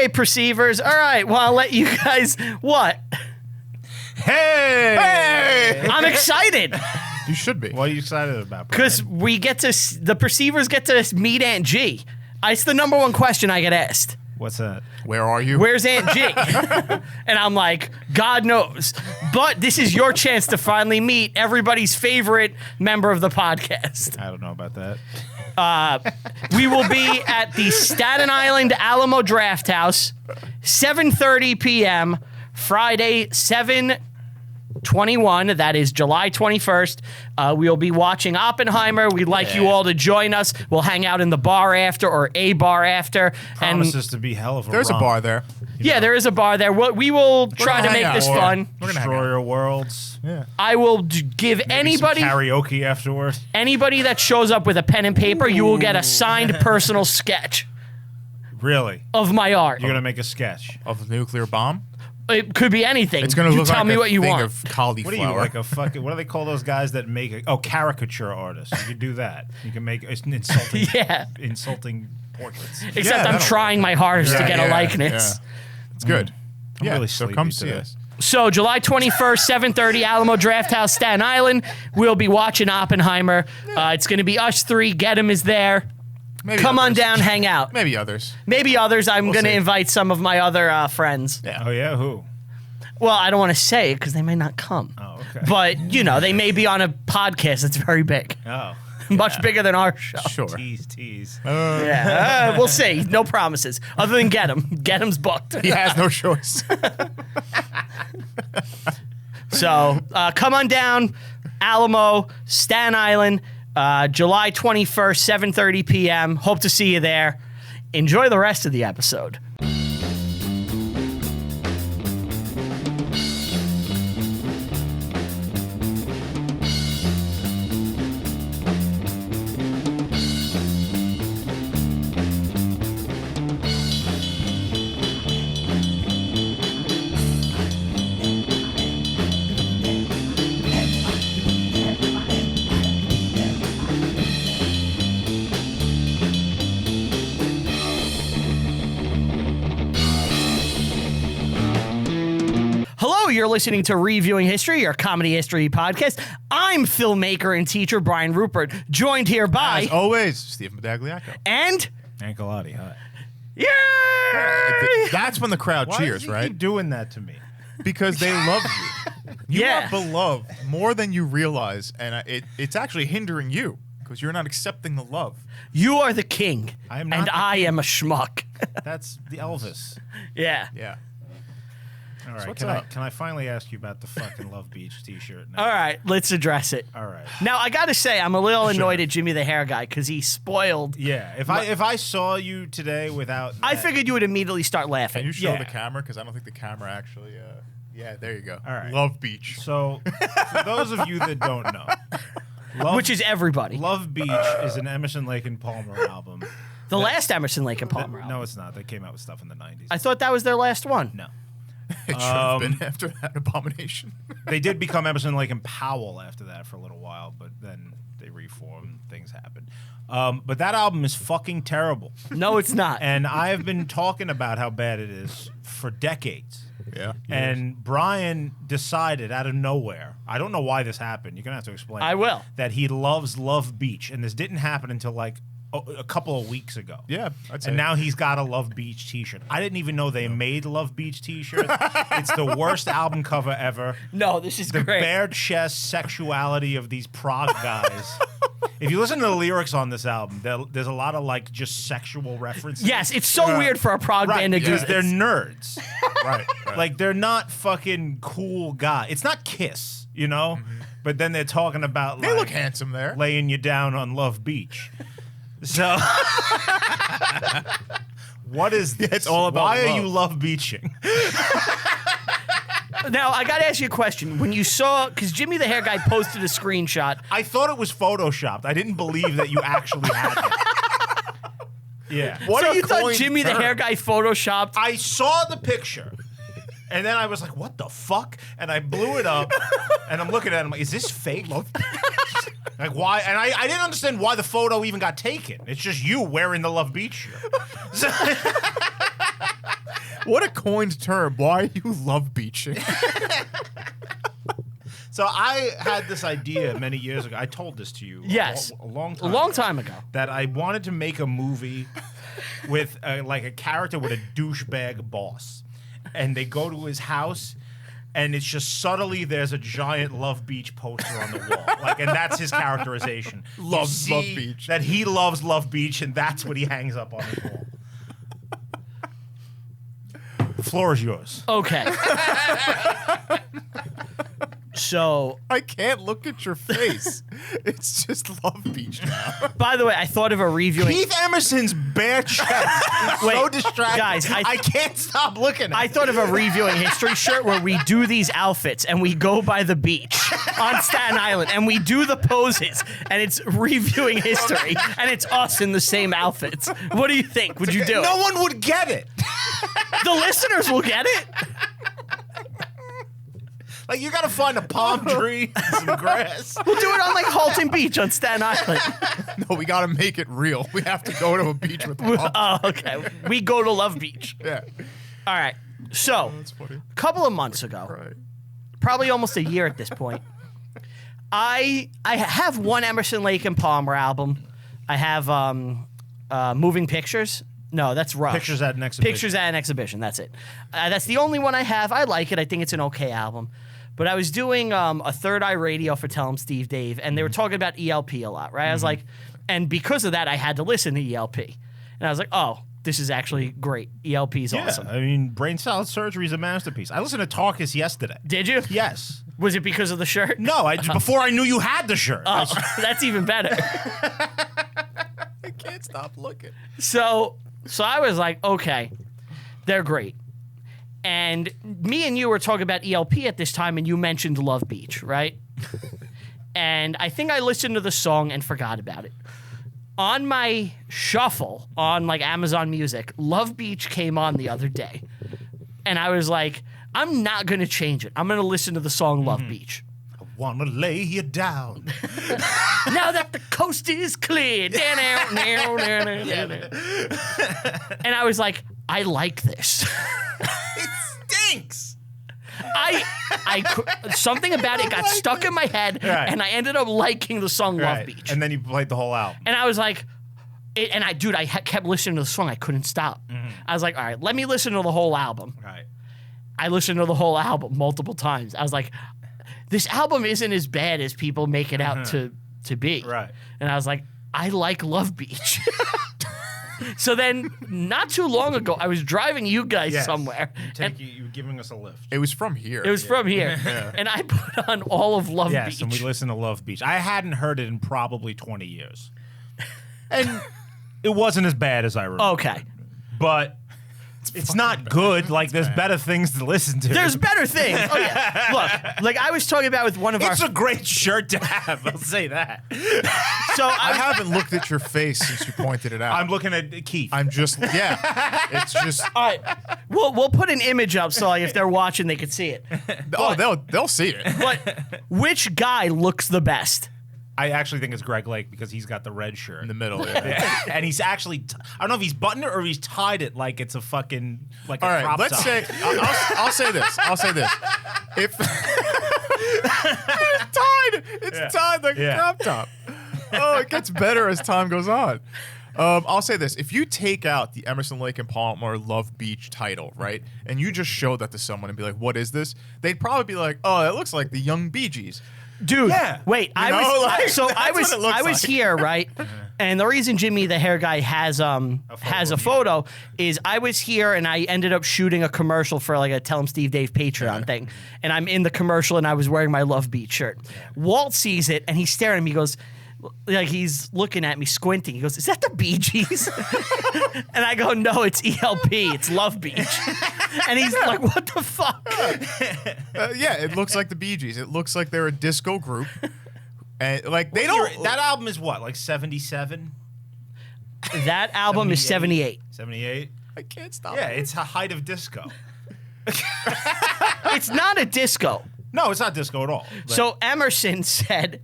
Hey, perceivers. All right, well, I'll let you guys... What? Hey! I'm excited. You should be. What are you excited about? Because we get to... The perceivers get to meet Aunt G. It's the number one question I get asked. What's that? Where are you? Where's Aunt G? And I'm like, God knows. But this is your chance to finally meet everybody's favorite member of the podcast. I don't know about that. We will be at the Staten Island Alamo Draft House, 7:30 p.m., Friday, 7/21. That is July 21st. We'll be watching Oppenheimer. We'd like you all to join us. We'll hang out in the bar after, or a bar after. Promises to be hell of a There's a romp. bar there. Yeah, there is a bar there. We will try to hang make out. this Or- fun. We're gonna hang Destroyer Worlds. Yeah. I will give Maybe anybody... some karaoke afterwards. Anybody that shows up with a pen and paper, you will get a signed personal sketch Really? of my art. You're gonna make a sketch? Of the nuclear bomb? It could be anything. It's gonna you look tell like me a what you thing want. of cauliflower. What are you, like a fucking? What do they call those guys that make? Caricature artists. You can do that. You can make insulting, Yeah. insulting portraits. Except I'm that'll trying my hardest to get a likeness. Yeah. It's good. I'm yeah, really so sleepy come see today. us. So July 21st, 7:30, Alamo Draft House, Staten Island. We'll be watching Oppenheimer. It's going to be us three. Get him is there. Maybe Come on others. down, hang out. Maybe others. Maybe others. I'm going to see. invite some of my other friends. Yeah. Oh yeah, who? Well, I don't want to say it because they may not come. Oh okay. But, they may be on a podcast that's very big. Oh, Much bigger than our show. Sure. tease. Yeah, we'll see. No promises. Other than Get Him. Get Him's booked. He has no choice. So come on down, Alamo, Staten Island, July 21st, 7:30 p.m. Hope to see you there. Enjoy the rest of the episode. Hello, you're listening to Reviewing History, your comedy history podcast. I'm filmmaker and teacher Brian Rupert, joined here by... As always, Stephen Badagliacco. And... Ancelotti, hi. Yay! That's when the crowd Why cheers, does he right? keep doing that to me? Because they love you. You Yeah. are beloved more than you realize, and it's actually hindering you because you're not accepting the love. You are the king, I am not and the I am a schmuck. That's the Elvis. Yeah. Yeah. All right, what's can up? I finally ask you about the fucking Love Beach T-shirt? All right, let's address it. All right. Now, I got to say, I'm a little annoyed at Jimmy the Hair Guy because he spoiled... Yeah, if I saw you today without, I that- figured you would immediately start laughing. Can you show Yeah. the camera? Because I don't think the camera actually. Yeah, there you go. All right. Love Beach. So, for those of you that don't know, Which is everybody. Love Beach is an Emerson, Lake and Palmer album. The last Emerson, Lake and Palmer album. No, it's not. They came out with stuff in the 90s. I thought that was their last one. No. It should have been after that abomination. They did become Emerson, Lake and Powell after that for a little while, but then they reformed. Things happened. But that album is fucking terrible. No, it's not. And I have been talking about how bad it is for decades. Yeah. And Brian decided out of nowhere, I don't know why this happened. You're going to have to explain. I will. That he loves Love Beach. And this didn't happen until like a couple of weeks ago. Yeah, I'd say. And now he's got a Love Beach t-shirt. I didn't even know they made Love Beach t-shirts. It's the worst album cover ever. No, this is The great. bare chest sexuality of these prog guys. If you listen to the lyrics on this album, there's a lot of like just sexual references. Yes, it's so weird for a prog Right, band to do because this. they're nerds. right. Like they're not fucking cool guys. It's not Kiss, you know? But then they're talking about They like look handsome there. laying you down on Love Beach. So what is this? it's all about Why are love. you love beaching? Now, I got to ask you a question. When you saw, because Jimmy the Hair Guy posted a screenshot. I thought it was photoshopped. I didn't believe that you actually had it. Yeah. What So a you thought coined Jimmy the term. Hair Guy photoshopped? I saw the picture. And then I was like, what the fuck? And I blew it up. And I'm looking at it. I'm like, is this fake? Like, why? And I didn't understand why the photo even got taken. It's just you wearing the Love Beach shirt. So- What a coined term. Why you love beaching? So I had this idea many years ago. I told this to you. Yes. A long A long time ago. That I wanted to make a movie with like a character with a douchebag boss, and they go to his house, and it's just subtly there's a giant Love Beach poster on the wall, and that's his characterization. Loves Love Beach. That he loves Love Beach, and that's what he hangs up on his wall. The floor is yours. Okay. So, I can't look at your face. It's just Love Beach now. by the way, I thought of a reviewing. Keith Emerson's bare chest is so Wait, distracting. guys, I can't stop looking at it. I thought of a reviewing history shirt where we do these outfits and we go by the beach on Staten Island and we do the poses and it's reviewing history and it's us in the same outfits. What do you think? Would you do No it? one would get it. The listeners will get it. Like, you gotta find a palm tree, some grass. We'll do it on like Halton Beach on Staten Island. No, we got to make it real. We have to go to a beach with them. Oh, okay. We go to Love Beach. Yeah. All right. So, That's funny. a couple of months ago, Right. probably almost a year at this point, I have one Emerson, Lake and Palmer album. I have Moving Pictures. No, that's Rush. Pictures at an Exhibition. Pictures at an Exhibition. That's it. That's the only one I have. I like it. I think it's an okay album. But I was doing a Third Eye Radio for Tell 'em Steve Dave, and they were talking about ELP a lot, right? I was like, and because of that, I had to listen to ELP. And I was like, oh, this is actually great. ELP is awesome. I mean, Brain Salad Surgery is a masterpiece. I listened to Talkus yesterday. Did you? Yes. Was it because of the shirt? No, before I knew you had the shirt. Oh, that's even better. I can't stop looking. So I was like, okay, they're great. And me and you were talking about ELP at this time, and you mentioned Love Beach, right? And I think I listened to the song and forgot about it. On my shuffle on like Amazon Music, Love Beach came on the other day. And I was like, I'm not going to change it. I'm going to listen to the song Love Beach. I wanna lay you down. Now that the coast is clear. And I was like, I like this. It stinks. Something about it got stuck in my head, Right. and I ended up liking the song Love Beach. And then you played the whole album. And I was like, I kept listening to the song. I couldn't stop. I was like, all right, let me listen to the whole album. Right. I listened to the whole album multiple times. I was like, this album isn't as bad as people make it out to be. Right. And I was like, I like Love Beach. So then, not too long ago, I was driving you guys somewhere. You were giving us a lift. It was from here. It was from here. And I put on all of Love Yes, Beach. and we listened to Love Beach. I hadn't heard it in probably 20 years. And it wasn't as bad as I remember. Okay. But it's not good. Like, there's better things to listen to. There's better things. Oh, yeah. Look, like I was talking about with one of our... It's a great shirt to have. I'll say that. So I haven't looked at your face since you pointed it out. I'm looking at Keith. I'm just, yeah. It's just, All right. We'll put an image up so like, if they're watching, they can see it. oh, they'll see it. But which guy looks the best? I actually think it's Greg Lake because he's got the red shirt. In the middle, yeah. And he's actually, I don't know if he's buttoned it or he's tied it like it's a fucking, like All a right, crop let's top. say, I'll say this. If it's tied like a crop top. Oh, it gets better as time goes on. I'll say this. If you take out the Emerson, Lake and Palmer Love Beach title, right, and you just show that to someone and be like, what is this? They'd probably be like, oh, it looks like the Young Bee Gees. Dude, Yeah. wait. I know, was like, so I that's was what it looks I was like. here, right? And the reason Jimmy the hair guy has a photo is I was here and I ended up shooting a commercial for like a Tell 'em Steve Dave Patreon thing. And I'm in the commercial and I was wearing my Love Beach shirt. Walt sees it and he's staring at me. He goes, like he's looking at me squinting. He goes, "Is that the Bee Gees?" And I go, "No, it's ELP. It's Love Beach." And he's like, "What the fuck?" Yeah, it looks like the Bee Gees. It looks like they're a disco group. And like they don't. That album is what, like 77? That album is 78. 78? I can't stop. Yeah, it's a height of disco. It's not a disco. No, it's not disco at all. So Emerson said,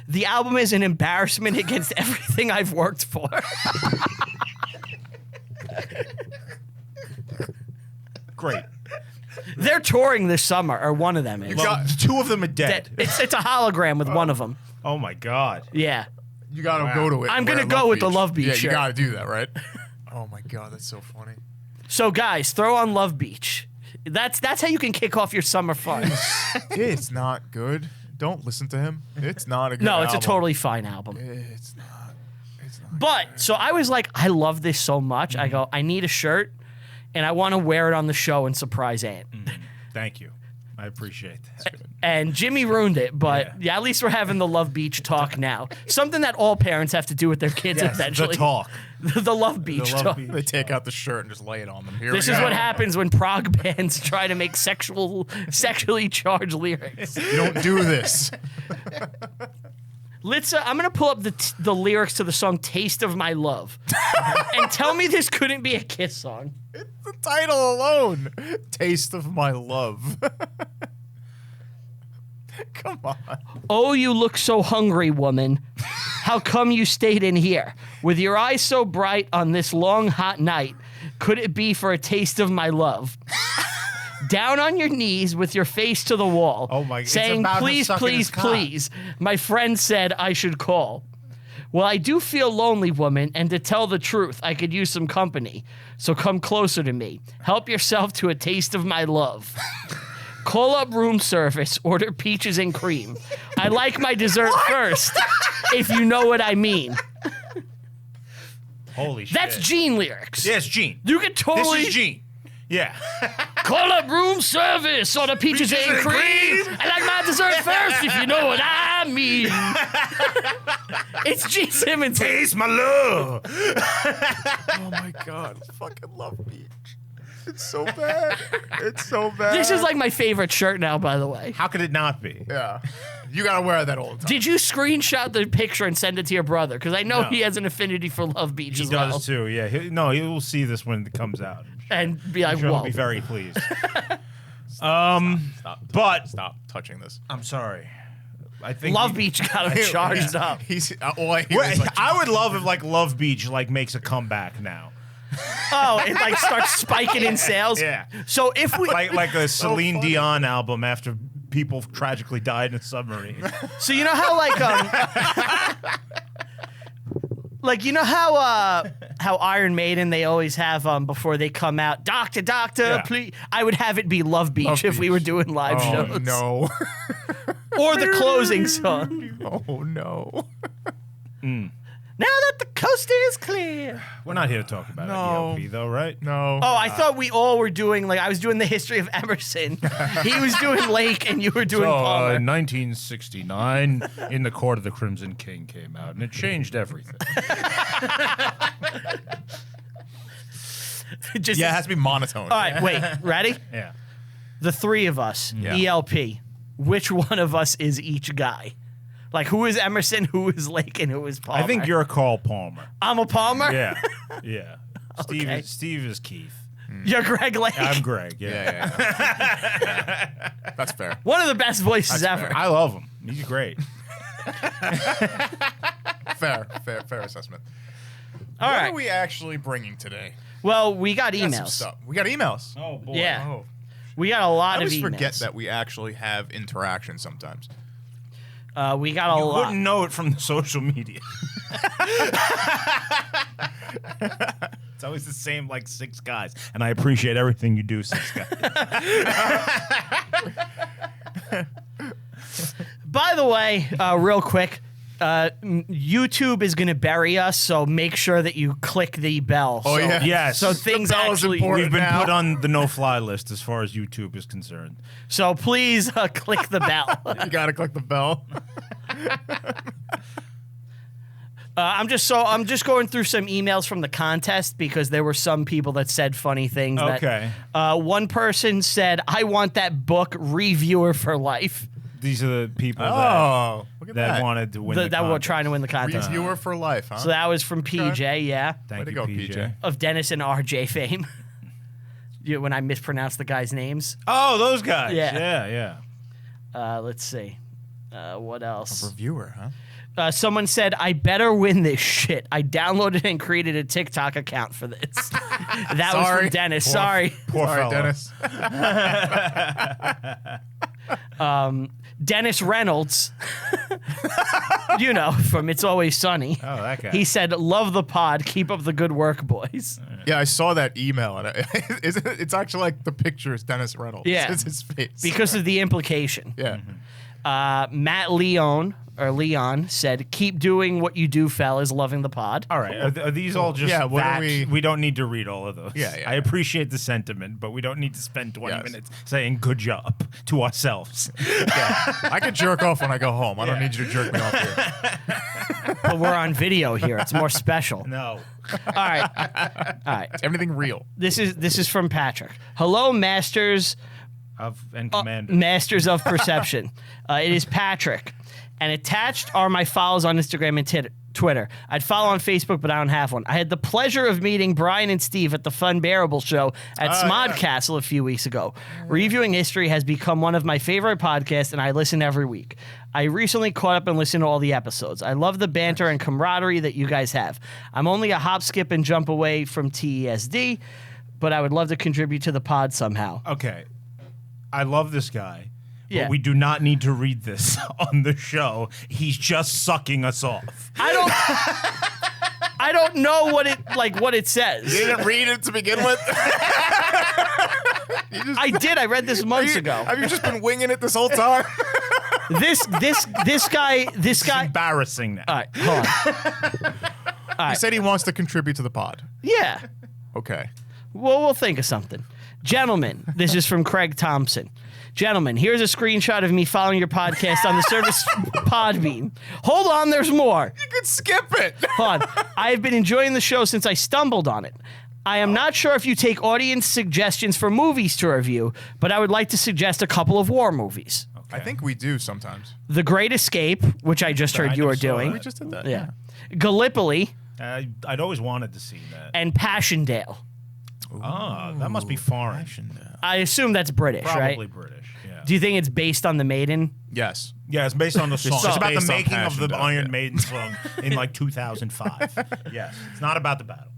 the album is an embarrassment against everything I've worked for. Great. They're touring this summer, or one of them is. Well, two of them are dead. It's a hologram with one of them. Oh my God. Yeah. You gotta go to it. I'm Wear gonna a go Love with the Beach. Love Beach Yeah, shirt. you gotta do that, right? Oh my God, that's so funny. So guys, throw on Love Beach. That's how you can kick off your summer fun. It's not good. Don't listen to him. It's not a good No, it's a album. totally fine album. It's not. It's not. But so I was like, I love this so much. I go, I need a shirt, and I want to wear it on the show and surprise Aunt. Thank you. I appreciate that. And Jimmy ruined it, but yeah, at least we're having the Love Beach talk now. Something that all parents have to do with their kids eventually. The talk. The Love Beach Love talk. Beach. They take out the shirt and just lay it on them. Here This we is go. what happens when prog bands try to make sexually charged lyrics. You don't do this. I'm gonna pull up the lyrics to the song "Taste of My Love," and tell me this couldn't be a Kiss song. It's the title alone. Taste of My Love. Come on. Oh, you look so hungry, woman. How come you stayed in here? With your eyes so bright on this long, hot night, could it be for a taste of my love? Down on your knees with your face to the wall, Oh my- it's saying, about him please, sucking his please, cock." please. My friend said I should call. Well, I do feel lonely, woman, and to tell the truth, I could use some company. So come closer to me. Help yourself to a taste of my love. Call up room service, order peaches and cream. I like my dessert first, if you know what I mean. Holy shit. That's Gene lyrics. Yeah, it's Gene. You can totally This is Gene. Yeah. call up room service, order peaches and cream. I like my dessert first, if you know what I mean. It's Gene Simmons. Taste my love. Oh my God. Fucking Love Beach. It's so bad. It's so bad. This is like my favorite shirt now, by the way. How could it not be? Yeah. You gotta wear that all the time. Did you screenshot the picture and send it to your brother? Because I know No. he has an affinity for Love Beach He as does well. too, yeah. He will see this when it comes out. And be like, I'm sure he'll whoa. be very pleased. Stop. But Stop touching this. I'm sorry. I think Love Beach got him charged up. He's all I hear is like, I would love if like Love Beach like makes a comeback now. Oh, it like starts spiking in sales. Yeah. So if we, Like a Celine funny. Dion album after people tragically died in a submarine. so you know how like you know how Iron Maiden they always have before they come out, Doctor, Yeah. please. I would have it be Love Beach Love if we Beach. were doing live oh shows. no. Or the closing song. Oh no. Now that the coast is clear. We're not here to talk about No. ELP though, right? No. Oh, I thought we all were doing I was doing the history of Emerson. He was doing Lake, and you were doing Palmer. in 1969, In the Court of the Crimson King came out, and it changed everything. Just, Yeah, it has to be monotone. All right, wait. Ready? Yeah. The three of us, Yeah. ELP. Which one of us is each guy? Like, who is Emerson, who is Lake, and who is Palmer? I think you're Carl Palmer. I'm a Palmer? Yeah. Yeah. Okay. Steve is Keith. You're Greg Lake. I'm Greg. Yeah. Yeah. That's fair. One of the best voices That's ever. fair. I love him. He's great. Fair assessment. All what right. are we actually bringing today? Well, we got We got some emails. stuff. We got emails. Oh boy. Yeah. Oh. We got a lot I of always emails. forget that we actually have interaction sometimes. We got a You lot. wouldn't know it from the social media. It's always the same like 6 guys, and I appreciate everything you do, 6 guys. By the way, real quick, YouTube is going to bury us, so make sure that you click the bell. Oh, So- yeah. Yes. So things bell is actually. important. We've been now. put on the no-fly list as far as YouTube is concerned. So please click the bell. You gotta click the bell. I'm just going through some emails from the contest because there were some people that said funny things. Okay. That, one person said, "I want that book, Reviewer for Life." These are the people Oh, look at that that. wanted to win That the were contest. trying to win the contest. Reviewer for life, huh? So that was from PJ, yeah, Thank Way to you, go, PJ. PJ. of Dennis and RJ fame. When I mispronounced the guys' names. Oh, those guys. Yeah. Yeah. Let's see. What else? Reviewer, huh? Someone said, I better win this shit. I downloaded and created a TikTok account for this. That was from Dennis. Sorry. Poor Sorry, fellow. Dennis. Dennis Reynolds, you know, from It's Always Sunny. Oh, that guy. He said, love the pod. Keep up the good work, boys. Yeah, I saw that email, and it's actually like the picture is Dennis Reynolds. Yeah. It's his face. Because of the implication. Yeah. Matt Leon said, keep doing what you do, fellas. Loving the pod. All right. Are these all just Yeah, what are facts? we- don't need to read all of those. Yeah. I appreciate the sentiment, but we don't need to spend 20 Yes. minutes saying good job to ourselves. Yeah. I can jerk off when I go home. I don't need you to jerk me off here. But we're on video here. It's more special. No. All right. It's everything real. This is from Patrick. Hello, masters. And Commander. Masters of Perception. It is Patrick. And attached are my follows on Instagram and Twitter. I'd follow on Facebook, but I don't have one. I had the pleasure of meeting Brian and Steve at the Fun Bearable show at Smodcastle a few weeks ago. Reviewing History has become one of my favorite podcasts, and I listen every week. I recently caught up and listened to all the episodes. I love the banter and camaraderie that you guys have. I'm only a hop, skip, and jump away from TESD, but I would love to contribute to the pod somehow. Okay. I love this guy. Yeah. But we do not need to read this on the show. He's just sucking us off. I don't know what it says. You didn't read it to begin with? I did. I read this months ago. Have you just been winging it this whole time? This guy. It's embarrassing now. All right, hold on. He said he wants to contribute to the pod. Yeah. Okay. Well, we'll think of something. Gentlemen, this is from Craig Thompson. Gentlemen, here's a screenshot of me following your podcast on the service Podbean. Hold on, there's more. You could skip it. Hold on. I have been enjoying the show since I stumbled on it. I am not sure if you take audience suggestions for movies to review, but I would like to suggest a couple of war movies. I think we do sometimes. The Great Escape, which I just heard you were doing. We just did that. Yeah. Gallipoli I'd always wanted to see that. and Passchendaele. That must be foreign. I assume that's British, right? Probably British, yeah. Do you think it's based on The Maiden? Yes. Yeah, it's based on the song. so It's about the based on making of the Passchendaele, Iron yeah. Maiden song in like 2005. Yes. It's not about the battle.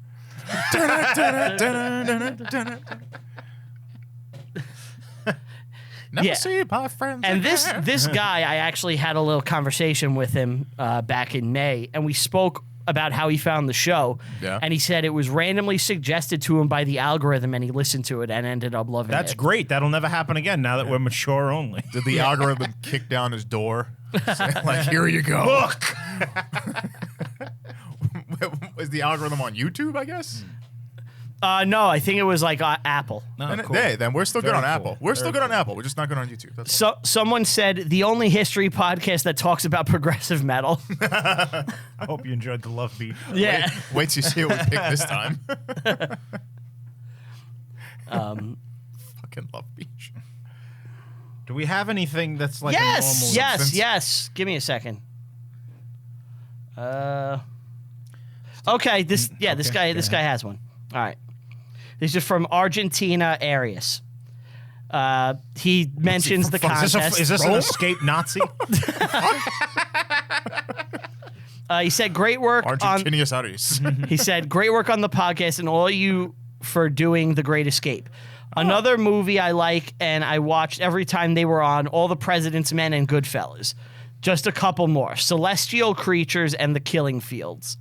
Never Yeah. see my friends And again. this guy, I actually had a little conversation with him back in May, and we spoke about how he found the show. Yeah. And he said it was randomly suggested to him by the algorithm, and he listened to it and ended up loving That's it. great. That'll never happen again now that we're mature only. Did the algorithm kick down his door? Like, here you go. Look! Was the algorithm on YouTube, I guess? No, I think it was like Apple. Then, cool. then we're still good Very on cool. Apple. We're still Very good on cool. Apple. We're just not good on YouTube. That's Someone said the only history podcast that talks about progressive metal. I hope you enjoyed the Love Beat. Yeah. Wait till you see what we pick this time. Fucking Love Beach. Do we have anything that's like a normal Yes, substance? yes. Give me a second. Okay, this guy has one. All right. This is from Argentina Arias. He mentions the contest. Is this an escaped Nazi? He said great work on Argentinius Aries. He said, great work on the podcast and all you for doing The Great Escape. Another movie I like and I watched every time they were on, All the President's Men and Goodfellas. Just a couple more. Celestial Creatures and The Killing Fields.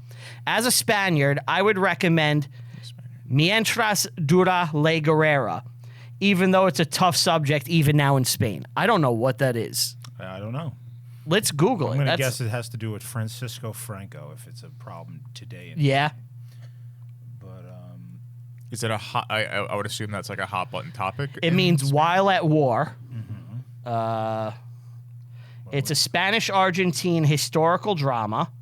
As a Spaniard, I would recommend Mientras Dura la Guerrera, even though it's a tough subject even now in Spain. I don't know what that is. I don't know. Let's Google I'm it. going to That's- guess it has to do with Francisco Franco if it's a problem today. Yeah. But Is it a hot? I would assume that's like a hot button topic. It means while at war. It's a Spanish-Argentine historical drama.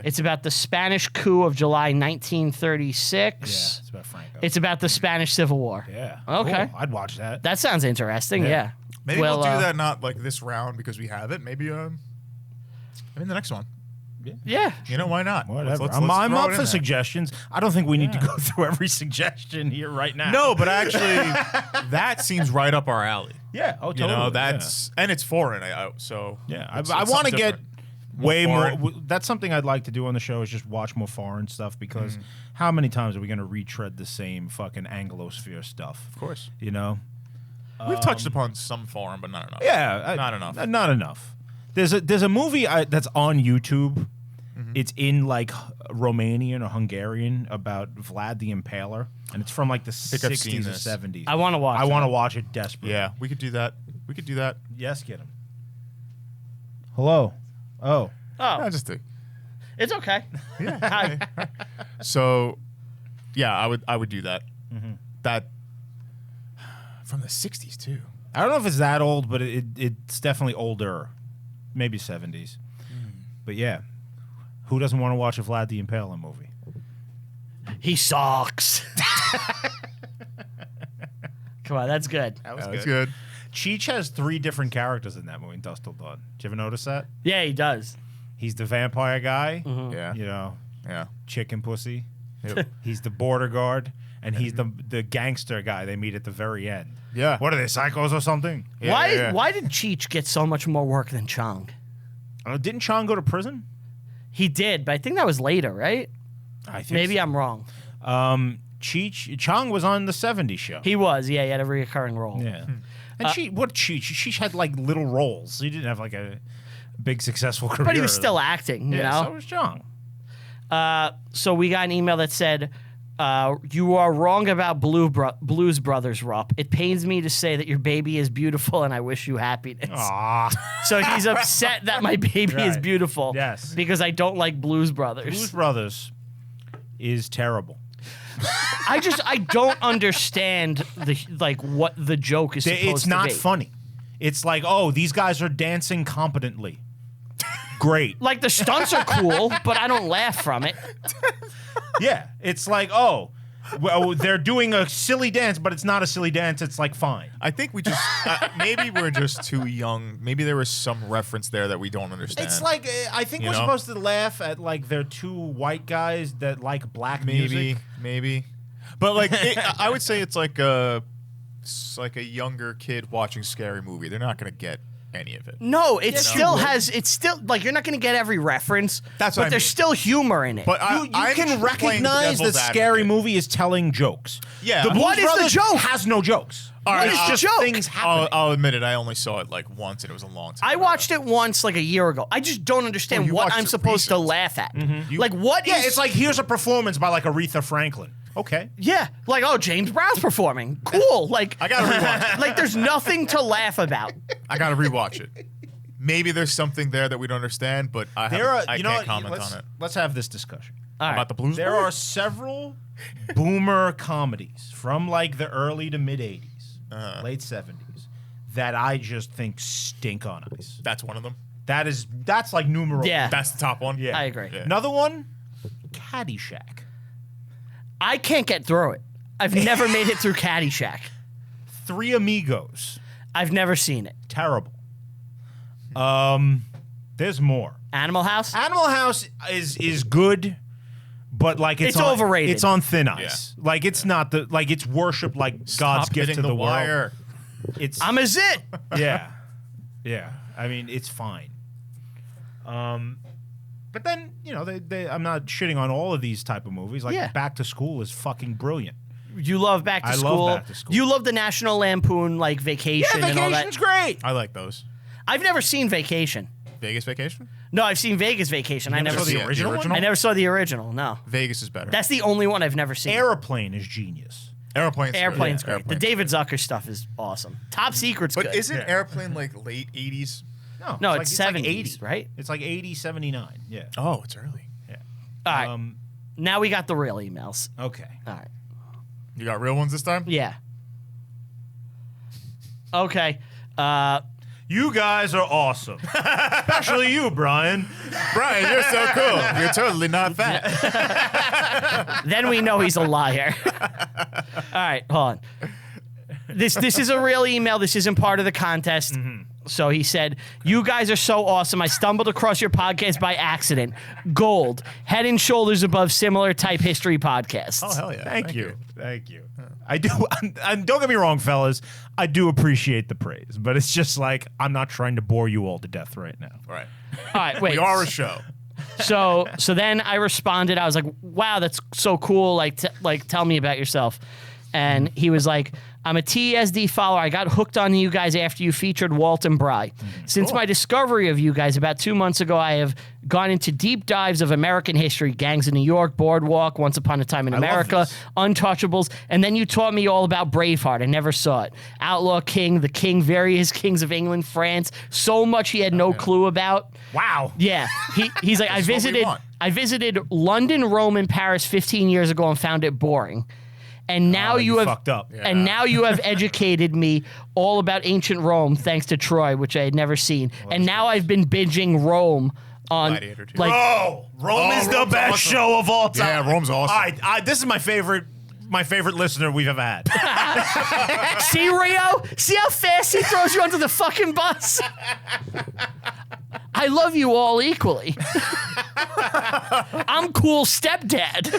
It's about the Spanish coup of July 1936. yeah, it's about Franco. It's about the Spanish Civil War. yeah. Okay. Cool. I'd watch that. That sounds interesting, yeah. Maybe we'll do that not like this round because we have it. Maybe the next one. Yeah. You know, why not? Whatever. Let's I'm throw up it in for there. suggestions. I don't think we need to go through every suggestion here right now. No, but actually, that seems right up our alley. Yeah. Oh, You totally. know, that's and it's foreign. So Yeah. it's I want to something get different. way foreign. more. That's something I'd like to do on the show is just watch more foreign stuff because how many times are we going to retread the same fucking Anglosphere stuff? Of course, You know. we've touched upon some foreign, but not enough. Yeah, not enough. Not enough. There's a movie that's on YouTube. It's in like Romanian or Hungarian about Vlad the Impaler, and it's from like the think I've seen 60s or this. 70s. I want to watch I want to that. watch it desperately. Yeah, we could do that. We could do that. Yes, get him. Hello. Oh. Oh, Yeah, just to, it's okay. yeah. So, yeah, I would do that. That from the '60s too. I don't know if it's that old, but it's definitely older. Maybe 70s. But yeah. Who doesn't want to watch a Vlad the Impaler movie? He sucks. Come on, that's good. That's good. Cheech has 3 different characters in that movie, in Dust Till Dawn. Did you ever notice that? Yeah, he does. He's the vampire guy, Yeah, you know, yeah. chicken pussy. Yep. He's the border guard, and he's the gangster guy they meet at the very end. Yeah. What are they, psychos or something? Yeah, why? yeah. Why did Cheech get so much more work than Chong? Didn't Chong go to prison? He did, but I think that was later, right? I think Maybe so. I'm wrong. Chong was on the 70s show. He was. Yeah, he had a recurring role. Yeah. And Cheech had like little roles. He didn't have like a big successful career. But he was still acting, you yeah, know? so was Chong. So we got an email that said, you are wrong about Blues Brothers, Rupp. It pains me to say that your baby is beautiful and I wish you happiness. Aw. So he's upset that my baby is Right. beautiful. Yes. Because I don't like Blues Brothers. Blues Brothers is terrible. I don't understand what the joke is supposed It's to not be. funny. It's like, oh, these guys are dancing competently. Great. Like the stunts are cool, but I don't laugh from it. Yeah. It's like, oh, well, they're doing a silly dance, but it's not a silly dance. It's like fine. I think we just maybe we're just too young. Maybe there was some reference there that we don't understand. It's like I think You we're know? supposed to laugh at like they're 2 white guys that like black music. maybe, but like I would say it's like a younger kid watching Scary Movie. They're not gonna get any of it. No, it's still like you're not going to get every reference. That's but what I there's mean. still humor in it. But You I'm can playing recognize that devil's Scary advocate. Movie is telling jokes. Yeah. The Blues What is the Brothers joke? has no jokes. All right, What is the Just joke? things happening. I'll admit it. I only saw it like once, and it was a long time. I ago. watched it once like a year ago. I just don't understand you what watched I'm it supposed to recent. laugh at. You- Like what Yeah, is- it's like here's a performance by like Aretha Franklin. Okay. yeah, like oh James Brown's performing. Cool. Like I gotta rewatch it. like there's nothing to laugh about. I gotta rewatch it. Maybe there's something there that we don't understand, but I can't comment on it. Let's have this discussion. All right. About the Blues There Brothers? are several boomer comedies from like the early to mid 80s, late 70s that I just think stink on ice. That's one of them. That's like numero. Yeah. That's the top one. Yeah. I agree. Yeah. Another one, Caddyshack. I can't get through it. I've never made it through Caddyshack. Three Amigos. I've never seen it. Terrible. There's more. Animal House? Animal House is good, but like It's on, overrated. It's on thin ice. Like it's not it's worship like God's Stop gift hitting to the wire. world. It's I'm a zit. yeah, yeah. I mean, it's fine. But then I'm not shitting on all of these type of movies. Like Yeah. Back to School is fucking brilliant. You love Back to I love School. Back to School. You love the National Lampoon like Vacation and all that. Vacation's great. I like those. I've never seen Vacation. Vegas Vacation? No, I've seen Vegas Vacation. I never saw the seen original one? I never saw the original. No, Vegas is better. that's the only one I've never seen. Airplane is genius. Airplane's Airplane's good. great. Airplane's The David good. Zucker stuff is awesome. Top Secret's But good. isn't Yeah. Airplane like late 80s? No, like- it's like 70s, right? It's like 80, 79. Yeah. Oh, it's early. Yeah. All right. Now we got the real emails. Okay. All right. You got real ones this time? Yeah. Okay. You guys are awesome. Especially you, Brian. Brian, you're so cool. You're totally not fat. Then we know he's a liar. All right, hold on. This is a real email. This isn't part of the contest. So he said, "You guys are so awesome. I stumbled across your podcast by accident. Gold, head and shoulders above similar type history podcasts." Oh, hell yeah. Thank you. I do. And don't get me wrong, fellas. I do appreciate the praise, but it's just like I'm not trying to bore you all to death right now. Right. All right, wait. We are a show. So then I responded. I was like, "Wow, that's so cool. Like, tell me about yourself." And he was like, "I'm a TSD follower. I got hooked on you guys after you featured Walt and Bry. Since my discovery of you guys about 2 months ago, I have gone into deep dives of American history, Gangs of New York, Boardwalk, Once Upon a Time in America, Untouchables, and then you taught me all about Braveheart. I never saw it. Outlaw King, The King, various kings of England, France. So much he had no clue about." Wow. Yeah, he's like, I visited London, Rome, and Paris 15 years ago and found it boring. And now you have fucked up. Yeah. And now you have educated me all about ancient Rome, thanks to Troy, which I had never seen. And now I've been binging Rome on Gladiator, too. like Rome is the Rome's best awesome. show of all time. Yeah, Rome's awesome. All right, this is my favorite listener we've ever had. See, Rio? See how fast he throws you under the fucking bus? I love you all equally. I'm cool stepdad.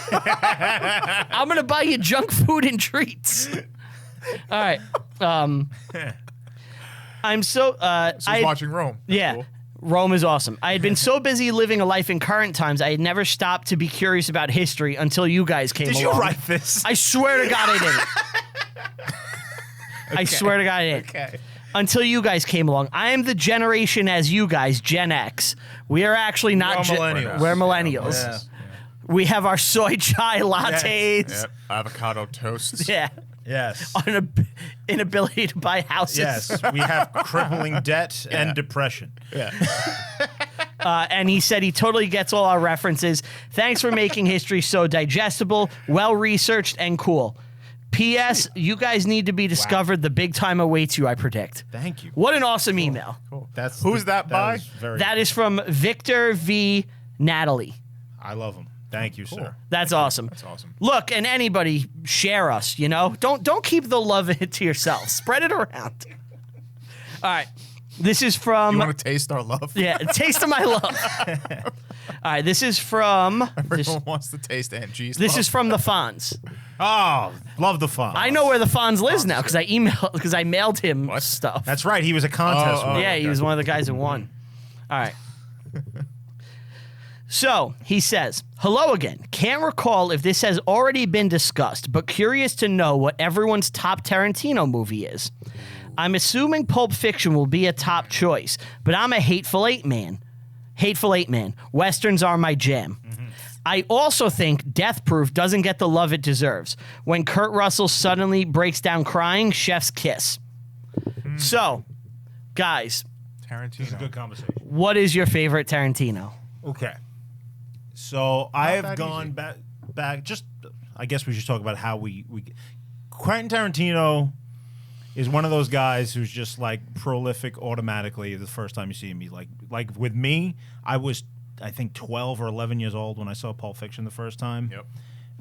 I'm going to buy you junk food and treats. All right. I'm so... So he's watching Rome. That's yeah. cool. Rome is awesome. I had been so busy living a life in current times, I had never stopped to be curious about history until you guys came along. Did you write this? I swear to God I didn't. I swear to God I didn't. Okay. Until you guys came along. I am the generation as you guys, Gen X. We are actually not We're millennials. We're millennials. Yeah. We have our soy chai lattes. Yep. Avocado toasts. Yeah. Yes. Inability to buy houses. Yes. We have crippling debt and depression. Yeah. And he said he totally gets all our references. Thanks for making history so digestible, well-researched, and cool. P.S. You guys need to be discovered. Wow. The big time awaits you, I predict. Thank you. What an awesome email. Cool. That's Who's that by? That is from Victor V. Natalie. I love him. Thank you, sir. That's awesome. That's awesome. Look, and anybody share us, you know? Don't keep the love to yourself. Spread it around. All right. This is from... You want to taste our love? Yeah, taste of my love. All right, this is from... Everyone wants to taste Aunt G's This love. is from the Fonz. Oh, love the Fonz. I know where the Fonz lives now because I mailed him stuff. That's right. He was a contest winner. Yeah, he was one of the guys who won. All right. So he says, "Hello again. Can't recall if this has already been discussed, but curious to know what everyone's top Tarantino movie is. I'm assuming Pulp Fiction will be a top choice, but I'm a Hateful Eight man. Westerns are my jam. I also think Death Proof doesn't get the love it deserves. When Kurt Russell suddenly breaks down crying, chef's kiss." So, guys, Tarantino. It's a good conversation. what is your favorite Tarantino? Okay. So I have that gone easy. back. Just, I guess we should talk about how we. Quentin Tarantino is one of those guys who's just like prolific automatically the first time you see him. Like with me, I was, I think, 12 or 11 years old when I saw Pulp Fiction the first time. Yep.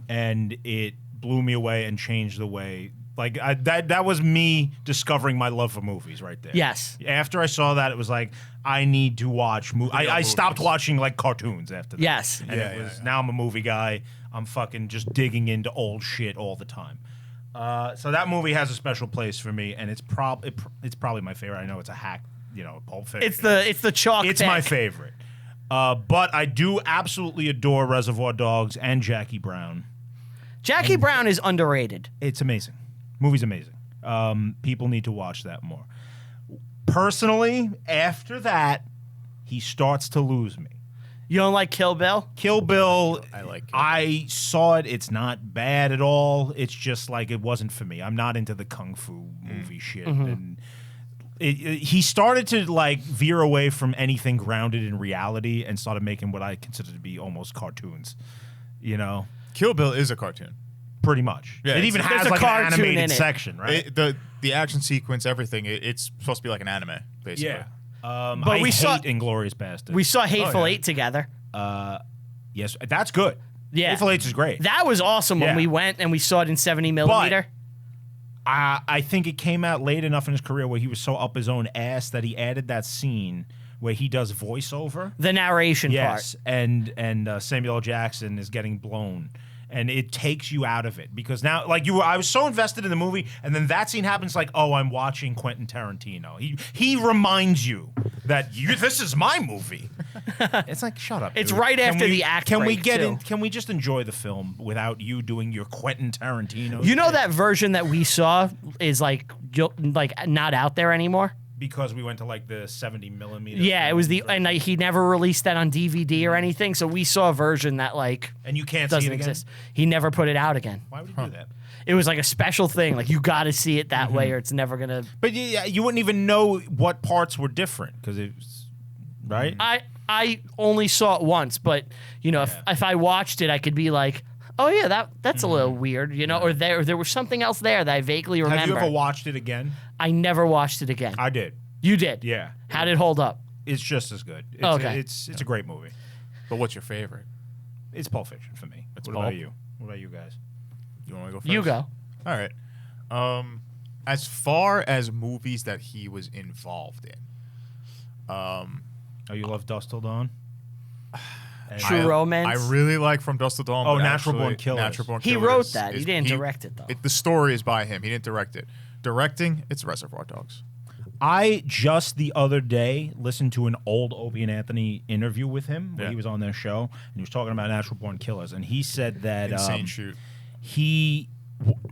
And it blew me away and changed the way. Like that was me discovering my love for movies right there. Yes. After I saw that, it was like I need to watch movies. I stopped watching like cartoons after that. Yes. And it was now I'm a movie guy. I'm fucking just digging into old shit all the time. So that movie has a special place for me, and it's probably my favorite. I know it's a hack, Pulp Fiction. It's the chalk. It's pick. my favorite. But I do absolutely adore Reservoir Dogs and Jackie Brown. Jackie Brown is underrated. It's amazing. Movie's amazing. People need to watch that more. Personally, after that, he starts to lose me. You don't like Kill Bill? Kill Bill, I like Kill Bill. I saw it. It's not bad at all. It's just like it wasn't for me. I'm not into the kung fu movie shit. And he started to like veer away from anything grounded in reality and started making what I consider to be almost cartoons. Kill Bill is a cartoon. Pretty much. Yeah, it even there's has a like an cartoon in animated it. section, right? The action sequence, everything, it's supposed to be like an anime, basically. Yeah. But I we hate saw- Inglourious Basterds. We saw Hateful yeah. Eight together. Yes, that's good. Yeah. Hateful Eight is great. That was awesome when Yeah. we went and we saw it in 70 millimeter. I think it came out late enough in his career where he was so up his own ass that he added that scene where he does voiceover. The narration Yes, part. and Samuel L. Jackson is getting blown. And it takes you out of it because now, like I was so invested in the movie, and then that scene happens. Like, oh, I'm watching Quentin Tarantino. He reminds you that this is my movie. It's like, shut up. It's dude. right after the act Can we break, get too. in? Can we just enjoy the film without you doing your Quentin Tarantino? You know shit? that version that we saw is like not out there anymore. Because we went to like the 70 millimeter. Yeah, it was and he never released that on DVD or anything. So we saw a version that like and you can't see doesn't it again? exist. He never put it out again. Why would he do that? It was like a special thing. Like you got to see it that way, or it's never gonna. But yeah, you wouldn't even know what parts were different because it was right. I only saw it once, but you know, if I watched it, I could be like, oh yeah, that's a little weird, you know, or there was something else there that I vaguely remember. Have you ever watched it again? I never watched it again. I did. You did? Yeah. How did it hold up? It's just as good. It's, Okay. It's a great movie. But what's your favorite? It's Pulp Fiction for me. What Pulp? about you? What about you guys? You want to go first? You go. All right. As far as movies that he was involved in, Oh, you love Dust Till Dawn? And True Romance. I really like From Dusk Till Dawn. Oh, but Natural Born actually, Killers. Natural Born He Killers wrote that. He is- didn't direct it, though. The story is by him. He didn't direct it. Directing, it's Reservoir Dogs. I just the other day listened to an old Opie and Anthony interview with him where Yeah. he was on their show and he was talking about Natural Born Killers, and he said that Insane shoot. he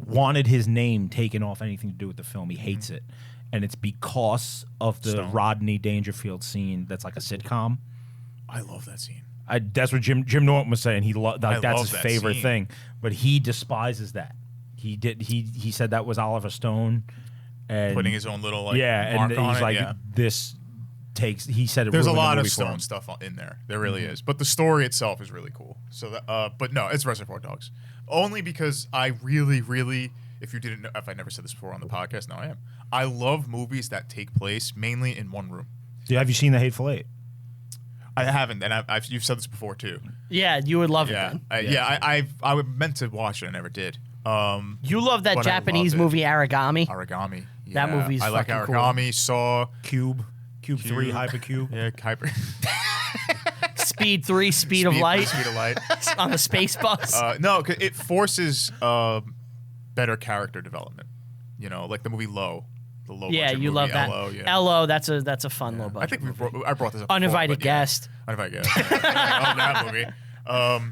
wanted his name taken off anything to do with the film. He hates it, and it's because of the Stone. Rodney Dangerfield scene. That's like a sitcom. I love that scene. That's what Jim Norton was saying. He that's love his that favorite scene. thing, but he despises that. He said that was Oliver Stone, and Putting his own little mark and on he's it. like yeah. this takes. He said it. There's a ruined the lot of movie for him. Stone stuff in there. There really is. But the story itself is really cool. So, but no, it's Reservoir Dogs. Only because I really, really, if I never said this before on the podcast, now I am. I love movies that take place mainly in one room. Have you seen The Hateful Eight? I haven't, and you've said this before too. Yeah, you would love Yeah, it then. I meant to watch it. I never did. You love that but I Japanese love it. movie Origami. Origami. That Yeah, movie's I like fucking cool. Origami. Saw Cube 3, Hypercube. Yeah, Hyper. Speed 3, Speed of Light Speed of Light. on the space bus. No, 'cause it forces better character development. You know, like the movie Low. The low yeah, budget you movie, love that. LO, yeah. LO, that's a fun low I budget. think I brought this up. Uninvited before, but yeah. guest. Uninvited guest. I love that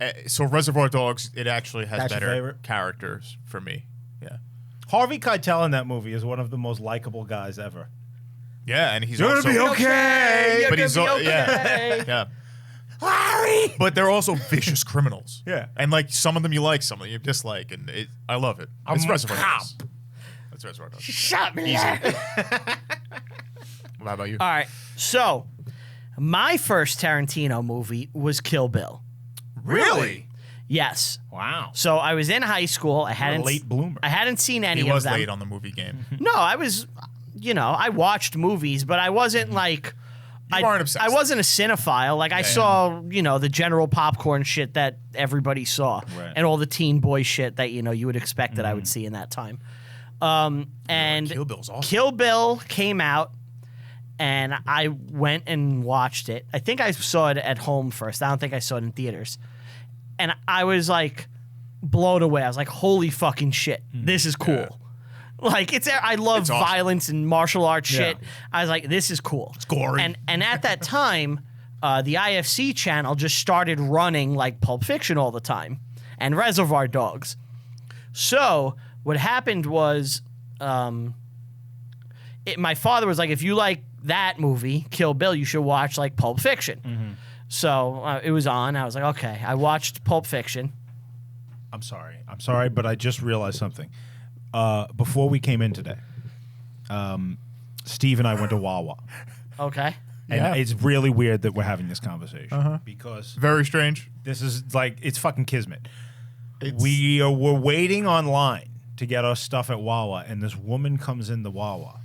movie. So Reservoir Dogs, it actually has That's your better favorite? characters for me. Yeah. Harvey Keitel in that movie is one of the most likable guys ever. Yeah, and he's You're also gonna be okay. You're but gonna he's be yeah, okay. yeah. Larry. But they're also vicious criminals. Yeah. And like some of them you like, some of them you dislike, and I love it. It's I'm a Reservoir cop. Dogs. That's Reservoir Dogs. Shut me. How about you? All right. So, my first Tarantino movie was Kill Bill. Really? Yes. Wow. So I was in high school. I You're a hadn't late bloomer. I hadn't seen any He of was them. late on the movie game. No, I was, I watched movies, but I wasn't like. You weren't obsessed. I wasn't a cinephile. Like I saw, the general popcorn shit that everybody saw, Right. and all the teen boy shit that you would expect that I would see in that time. And Kill Bill's awesome. Kill Bill came out, and I went and watched it. I think I saw it at home first. I don't think I saw it in theaters, and I was like blown away. I was like, "Holy fucking shit, this is cool!" Yeah. Like I love It's awesome. violence and martial arts shit. Yeah. I was like, "This is cool." It's gory. And at that time, the IFC channel just started running like Pulp Fiction all the time and Reservoir Dogs. So what happened was, my father was like, "If you like that movie, Kill Bill, you should watch like Pulp Fiction." Mm-hmm. So it was on. I was like, "Okay." I watched Pulp Fiction. I'm sorry, but I just realized something. Before we came in today, Steve and I went to Wawa. Okay. And Yeah. it's really weird that we're having this conversation because Very strange. this is like, it's fucking kismet. We were waiting online to get our stuff at Wawa, and this woman comes in the Wawa.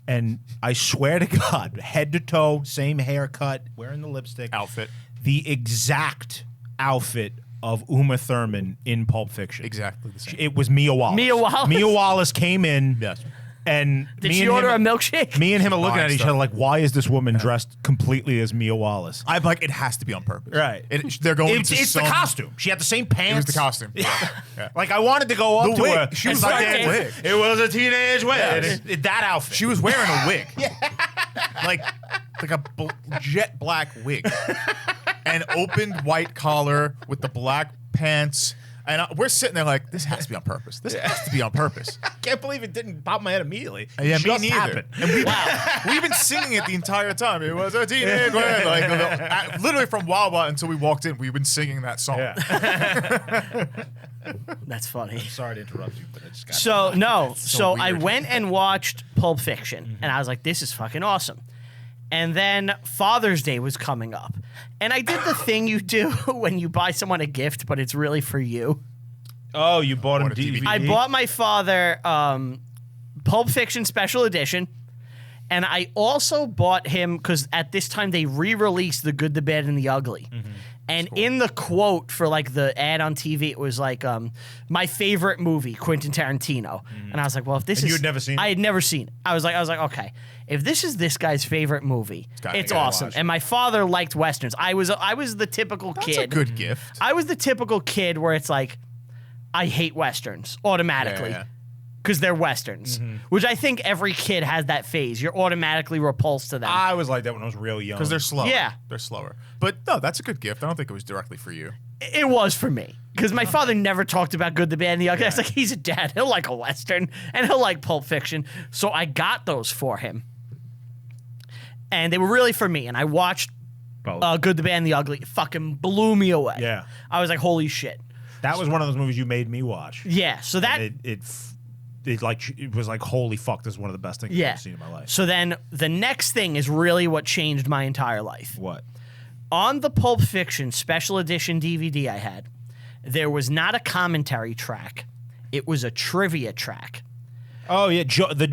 And I swear to God, head to toe, same haircut, wearing the lipstick. Outfit. The exact outfit of Uma Thurman in Pulp Fiction. Exactly the same. It was Mia Wallace. Mia Wallace? Mia Wallace came in. Yes. And Did she order a milkshake? Me and him are looking buying at each stuff. other like, why is this woman dressed completely as Mia Wallace? I'm like, it has to be on purpose. Right. They're going It's to the some- costume. She had the same pants. It was the costume. Yeah. Like, I wanted to go up The to wig. her. She was and like say, that wig. It was a teenage wig. Yes. That outfit. She was wearing a wig. like a jet black wig. And opened white collar with the black pants. And we're sitting there like, this has to be on purpose. This has to be on purpose. I can't believe it didn't pop in my head immediately. Yeah, It me just neither. happened. And we've been singing it the entire time. It was a teenage wig. Like, literally from Wawa until we walked in, we've been singing that song. Yeah. That's funny. Sorry to interrupt you, but it's got So no, so I weird. went and watched Pulp Fiction, and I was like, "This is fucking awesome." And then Father's Day was coming up, and I did the thing you do when you buy someone a gift, but it's really for you. Oh, you bought him Bought a DVD. DVD? I bought my father Pulp Fiction Special Edition, and I also bought him because at this time they re-released The Good, the Bad, and the Ugly. And in the quote for like the ad on TV, it was like my favorite movie, Quentin Tarantino. And I was like, well, if this And is you had never seen it? I had never seen it. I was like, okay, if this is this guy's favorite movie, gotta- it's I gotta awesome. watch it. And my father liked westerns. I was the typical That's kid. a good gift. I was the typical kid where it's like, I hate westerns automatically Yeah. because they're westerns, which I think every kid has that phase. You're automatically repulsed to them. I was like that when I was real young. Because they're slower. Yeah. They're slower. But no, that's a good gift. I don't think it was directly for you. It was for me because my father never talked about Good, the Bad, and the Ugly. I was like, he's a dad. He'll like a western and he'll like Pulp Fiction. So I got those for him, and they were really for me. And I watched Both. Good, the Bad, and the Ugly. It fucking blew me away. Yeah. I was like, holy shit. That was one of those movies you made me watch. Yeah. So that It was like, holy fuck, this is one of the best things I've yeah. ever seen in my life. So then the next thing is really what changed my entire life. What? On the Pulp Fiction special edition DVD I had, there was not a commentary track. It was a trivia track, Oh, yeah.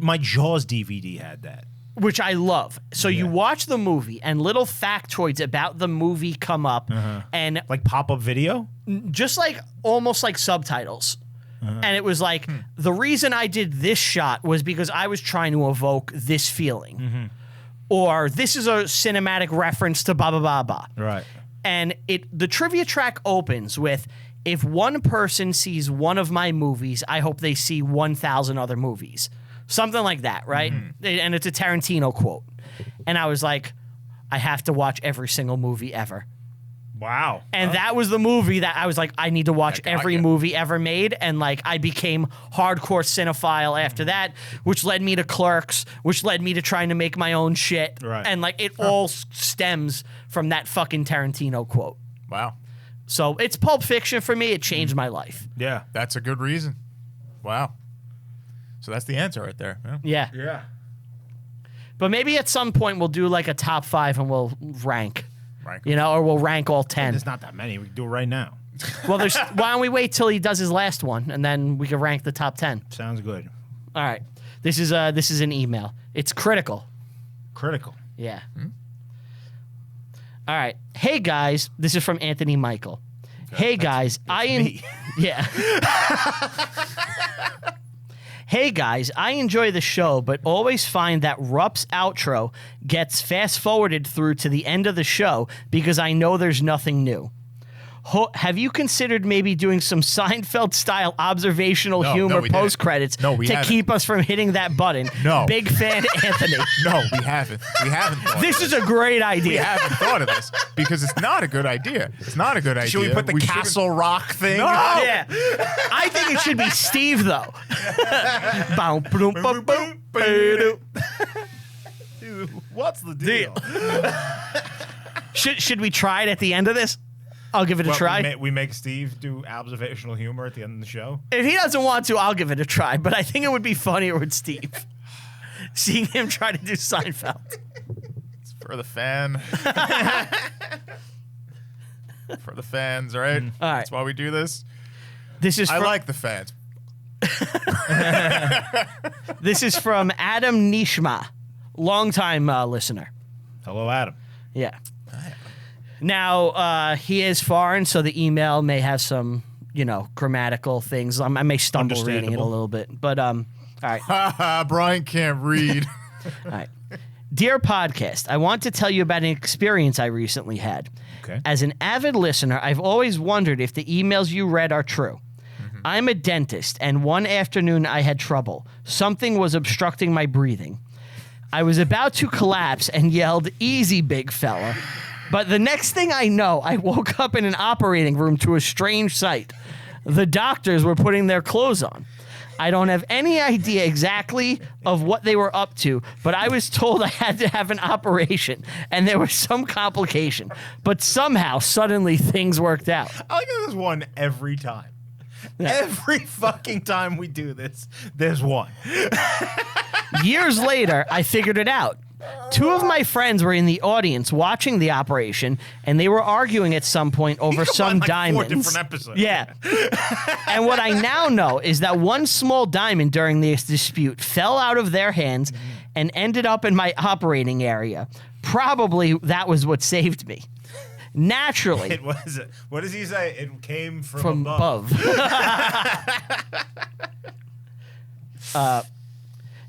My Jaws DVD had that. which I love. So you watch the movie and little factoids about the movie come up and Like pop-up video? just like almost like subtitles. And it was like, the reason I did this shot was because I was trying to evoke this feeling. Or this is a cinematic reference to blah, blah, blah, blah. Right. And the trivia track opens with, if one person sees one of my movies, I hope they see 1,000 other movies. Something like that, right? And it's a Tarantino quote. And I was like, I have to watch every single movie ever. Wow. And that was the movie that I was like, I need to watch got every ya. movie ever made. And like, I became hardcore cinephile after that, which led me to Clerks, which led me to trying to make my own shit. Right. And like, it all stems from that fucking Tarantino quote. Wow. So it's Pulp Fiction for me. It changed my life. Yeah. That's a good reason. Wow. So that's the answer right there. Yeah. Yeah. Yeah. But maybe at some point we'll do like a top 5 and we'll rank, Right. you know, or we'll rank all 10. There's not that many. We can do it right now. Well, why don't we wait till he does his last one and then we can rank the top 10. Sounds good. All right. This is an email. It's critical. Critical. Yeah. All right. Hey guys, this is from Anthony Michael. Hey guys, yeah. Hey guys, I enjoy the show, but always find that Rupp's outro gets fast forwarded through to the end of the show because I know there's nothing new. Have you considered maybe doing some Seinfeld-style observational humor we didn't. post-credits No, we to haven't. keep us from hitting that button? No. Big fan, Anthony. No, we haven't. We haven't thought This of is a great We idea. haven't thought of this because it's not a good idea. It's not a good idea. Should we put the shouldn't- Castle Rock thing? No! Yeah. I think it should be Steve, though. Bow, boom, boom, boom, boom. Dude, what's the deal? Should we try it at the end of this? I'll give it a What, try. we make Steve do observational humor at the end of the show? If he doesn't want to, I'll give it a try. But I think it would be funnier with Steve. Seeing him try to do Seinfeld. It's for the fan. For the fans, right? All right. That's why we do this. This is I from, like the fans. this is from Adam Nishma, longtime listener. Hello, Adam. Yeah. Now, he is foreign, so the email may have some, grammatical things. I may stumble reading it a little bit. But, all right. Brian can't read. All right. Dear podcast, I want to tell you about an experience I recently had. Okay. As an avid listener, I've always wondered if the emails you read are true. I'm a dentist, and one afternoon I had trouble. Something was obstructing my breathing. I was about to collapse and yelled, "Easy, big fella." But the next thing I know, I woke up in an operating room to a strange sight. The doctors were putting their clothes on. I don't have any idea exactly of what they were up to, but I was told I had to have an operation, and there was some complication. But somehow, suddenly, things worked out. I like this one every time. Yeah. Every fucking time we do this, there's one. Years later, I figured it out. Two of my friends were in the audience watching the operation, and they were arguing at some point over some diamonds. 4 different episodes. Yeah. And what I now know is that one small diamond during this dispute fell out of their hands and ended up in my operating area. Probably that was what saved me. Naturally. It was. What does he say? It came From above.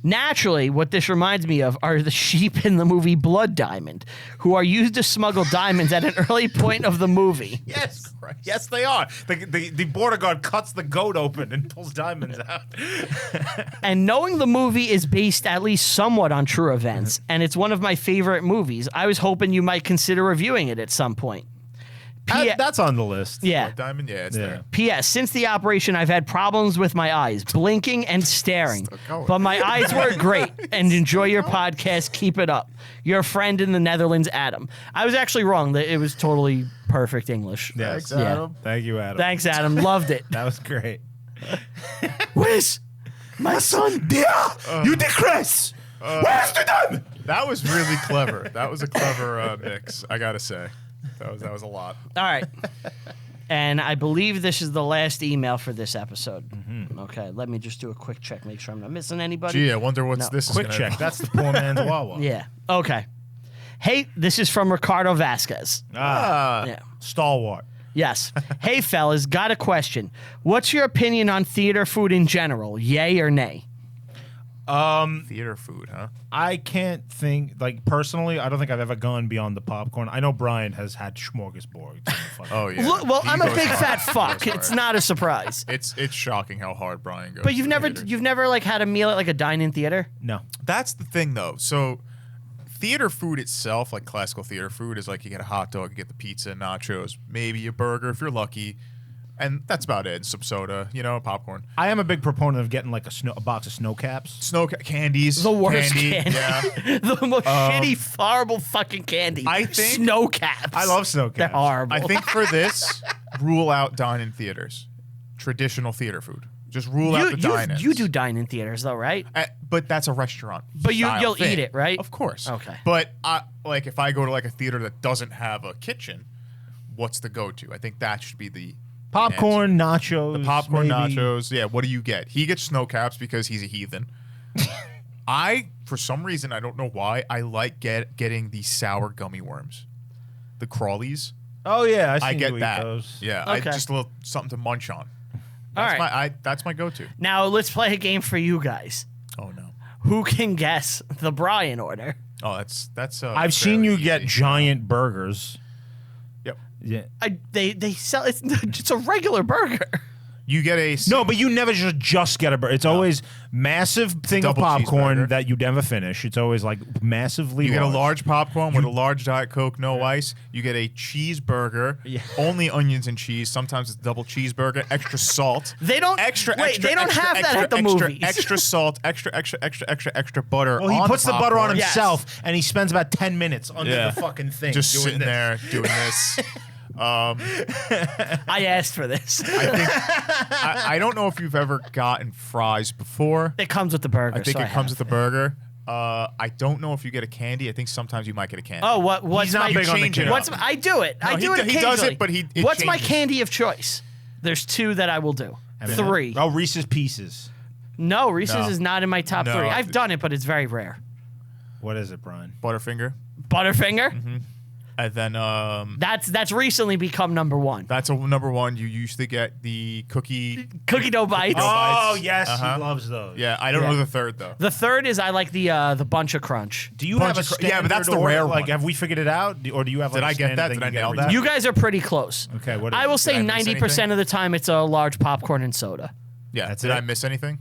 Naturally, what this reminds me of are the sheep in the movie Blood Diamond, who are used to smuggle diamonds at an early point of the movie. Yes, yes, they are. The border guard cuts the goat open and pulls diamonds out. And knowing the movie is based at least somewhat on true events, and it's one of my favorite movies, I was hoping you might consider reviewing it at some point. That's on the list. Yeah. Diamond, yeah, it's there. P.S. Since the operation, I've had problems with my eyes, blinking and staring. But my eyes work great, and enjoy your podcast. Keep it up. Your friend in the Netherlands, Adam. I was actually wrong. It was totally perfect English. Yes. Thanks, Adam. Thank you, Adam. Thanks, Adam. Loved it. That was great. Where's my son? You decrease. Where's the diamond? That was really clever. That was a clever mix, I gotta say. That was a lot. All right. And I believe this is the last email for this episode. Okay, let me just do a quick check, make sure I'm not missing anybody. Gee, I wonder what's this Quick is check. That's the poor man's Wawa. Yeah. Okay. Hey, this is from Ricardo Vasquez. Yeah. Stalwart. Yes. Hey, fellas, got a question. What's your opinion on theater food in general? Yay or nay? Theater food, huh? I can't think, personally, I don't think I've ever gone beyond the popcorn. I know Brian has had smorgasbord. Oh, yeah. Look, well, He I'm a goes big hard. fat fuck. He goes It's hard. not a surprise. It's shocking how hard Brian goes. But to you've the never theater. had a meal at a dine-in theater? No. That's the thing, though. So, theater food itself, like classical theater food, is you get a hot dog, you get the pizza, nachos, maybe a burger if you're lucky, and that's about it. Some soda, popcorn. I am a big proponent of getting a box of snow caps. Candies. The worst candy. candy. Yeah. The most shitty, horrible fucking candy. I think- snow caps. I love snow caps. They're horrible. I think for this, rule out dine-in theaters. Traditional theater food. Just rule out the dine-ins. you do dine-in theaters though, right? But that's a restaurant. But style you'll thing. eat it, right? Of course. Okay. But if I go to a theater that doesn't have a kitchen, what's the go-to? I think that should be the Popcorn, nachos. popcorn maybe. nachos. Yeah. What do you get? He gets snow caps because he's a heathen. For some reason, I don't know why, I like getting the sour gummy worms, the crawlies. Oh, yeah. I get you eat that. those. Yeah. Okay. Just a little something to munch on. All right. That's my go-to. Now let's play a game for you guys. Oh no. Who can guess the Brian order? Oh, that's. I've seen you fairly get easy. giant burgers. Yep. Yeah. They sell it's a regular burger. You get a No, but you never just get a burger. It's always massive thing of double popcorn cheeseburger. that you never finish. It's always massively You get a large. large popcorn with a large Diet Coke, no ice. You get a cheeseburger, only onions and cheese. Sometimes it's double cheeseburger, extra salt. They don't extra. wait. extra, They don't extra, have extra, that at the extra, movies. Extra salt, extra butter. Well, he on puts the butter on popcorn. Yes. himself, and he spends about 10 minutes under Yeah. the fucking thing. Just doing sitting this. there doing this. I asked for this. I think I don't know if you've ever gotten fries before. It comes with the burger. I think so it comes have. with the burger. I don't know if you get a candy. I think sometimes you might get a candy. Oh, what's He's not my big on the change it candy. What's I do it. I No, do he it does it, occasionally. but it What's my changes. candy of choice? There's 2 that I will do. M&M? 3. Oh, Reese's Pieces. No, Reese's No. is not in my top No. 3. I've done it, but it's very rare. What is it, Brian? Butterfinger. Butterfinger. And then That's recently become number one. that's a number one. You used to get the cookie. Cookie dough bites. Oh yes, he loves those. Yeah, I don't know the third though. The third is I like the bunch of crunch. Do you have a standard? Yeah, but that's the or, rare like, one. have we figured it out, or do you have? Did like, I get that? standard Did I thing you nail get that? every You guys are pretty close. Okay, what is I will it? say Did I miss 90% of the time it's a large popcorn and soda. Yeah. That's Did it? I miss anything?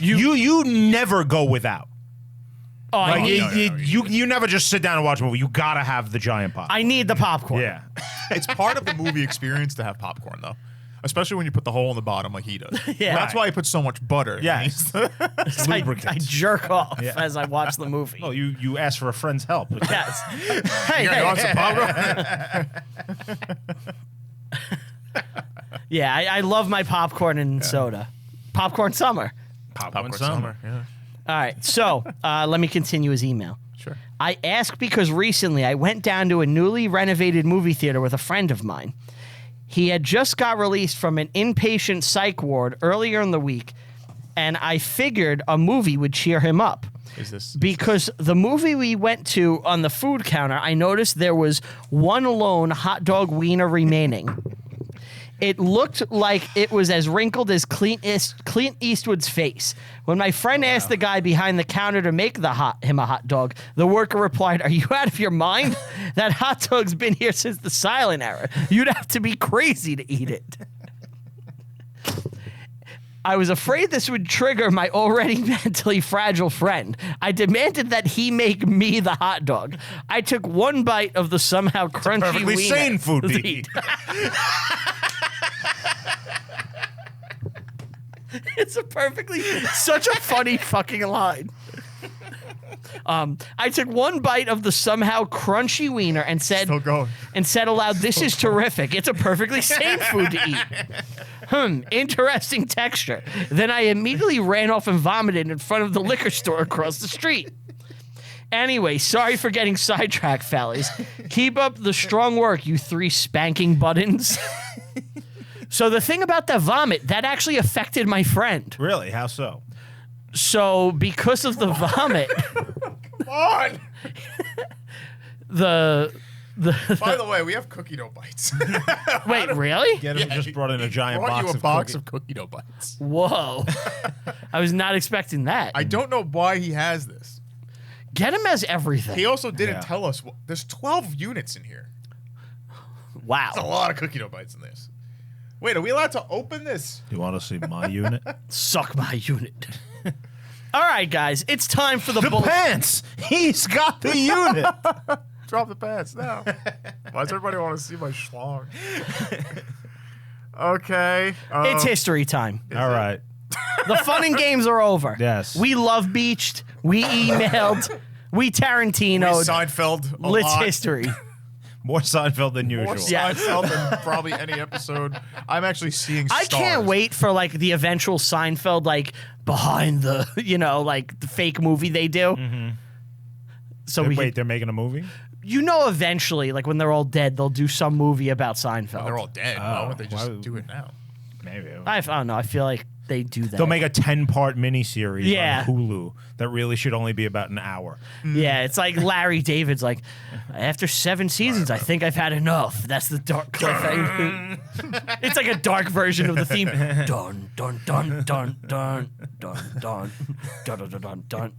You never go without. Oh, I Like need, you never just sit down and watch a movie. You gotta have the giant pop. I need the popcorn. Yeah. It's part of the movie experience to have popcorn though. Especially when you put the hole in the bottom like he does. Yeah. That's why he puts so much butter. Yes. I jerk off as I watch the movie. Well, you ask for a friend's help. Yes. Hey, You hey. want some popcorn? Yeah, I love my popcorn and soda. Popcorn summer. Popcorn summer. Yeah. All right, so let me continue his email. Sure. I ask because recently I went down to a newly renovated movie theater with a friend of mine. He had just got released from an inpatient psych ward earlier in the week, and I figured a movie would cheer him up. Is this Because the movie we went to on the food counter, I noticed there was one lone hot dog wiener remaining. It looked like it was as wrinkled as Clint Eastwood's face. When my friend asked the guy behind the counter to make him a hot dog, the worker replied, "Are you out of your mind? That hot dog's been here since the silent era. You'd have to be crazy to eat it." I was afraid this would trigger my already mentally fragile friend. I demanded that he make me the hot dog. I took one bite of the somehow crunchy Perfectly wiener. sane food to eat. It's such a funny fucking line. I took one bite of the somehow crunchy wiener and said, Still going. aloud, "This is terrific. It's a perfectly sane food to eat. Interesting texture." Then I immediately ran off and vomited in front of the liquor store across the street. Anyway, sorry for getting sidetracked, fellas. Keep up the strong work, you three spanking buttons. So the thing about the vomit, that actually affected my friend. Really? How so? So because of the vomit, Come on. By the way, we have cookie dough bites. wait, really? Get him just brought in a giant Brought box you a of box cookie- of cookie dough bites. Whoa. I was not expecting that. I don't know why he has this. Get him as everything. He also didn't Yeah. tell us. There's 12 units in here. Wow. That's a lot of cookie dough bites in this. Wait, are we allowed to open this? You want to see my unit? Suck my unit. All right, guys, it's time for the The bullet. pants. He's got the unit. Drop the pants now. Why does everybody want to see my schlong? Okay. It's history time. All right. The fun and games are over. Yes. We love beached. We emailed. We Tarantino'd. Seinfeld. It's history. More Seinfeld than usual. More Yeah. Seinfeld than probably any episode. I'm actually seeing I stars. can't wait for like the eventual Seinfeld, like behind the, like the fake movie they do. So we, Wait, they're making a movie? eventually, like when they're all dead, they'll do some movie about Seinfeld. They're all dead. Why wouldn't they just why- do it now? Maybe. I don't know. I feel like they do that. They'll make a 10-part miniseries Yeah. on Hulu that really should only be about an hour. Yeah, it's like Larry David's like, after 7 seasons, I think I've had enough. That's the dark cliffhanger. It's like a dark version of the theme. Dun dun dun dun dun dun dun dun dun dun dun.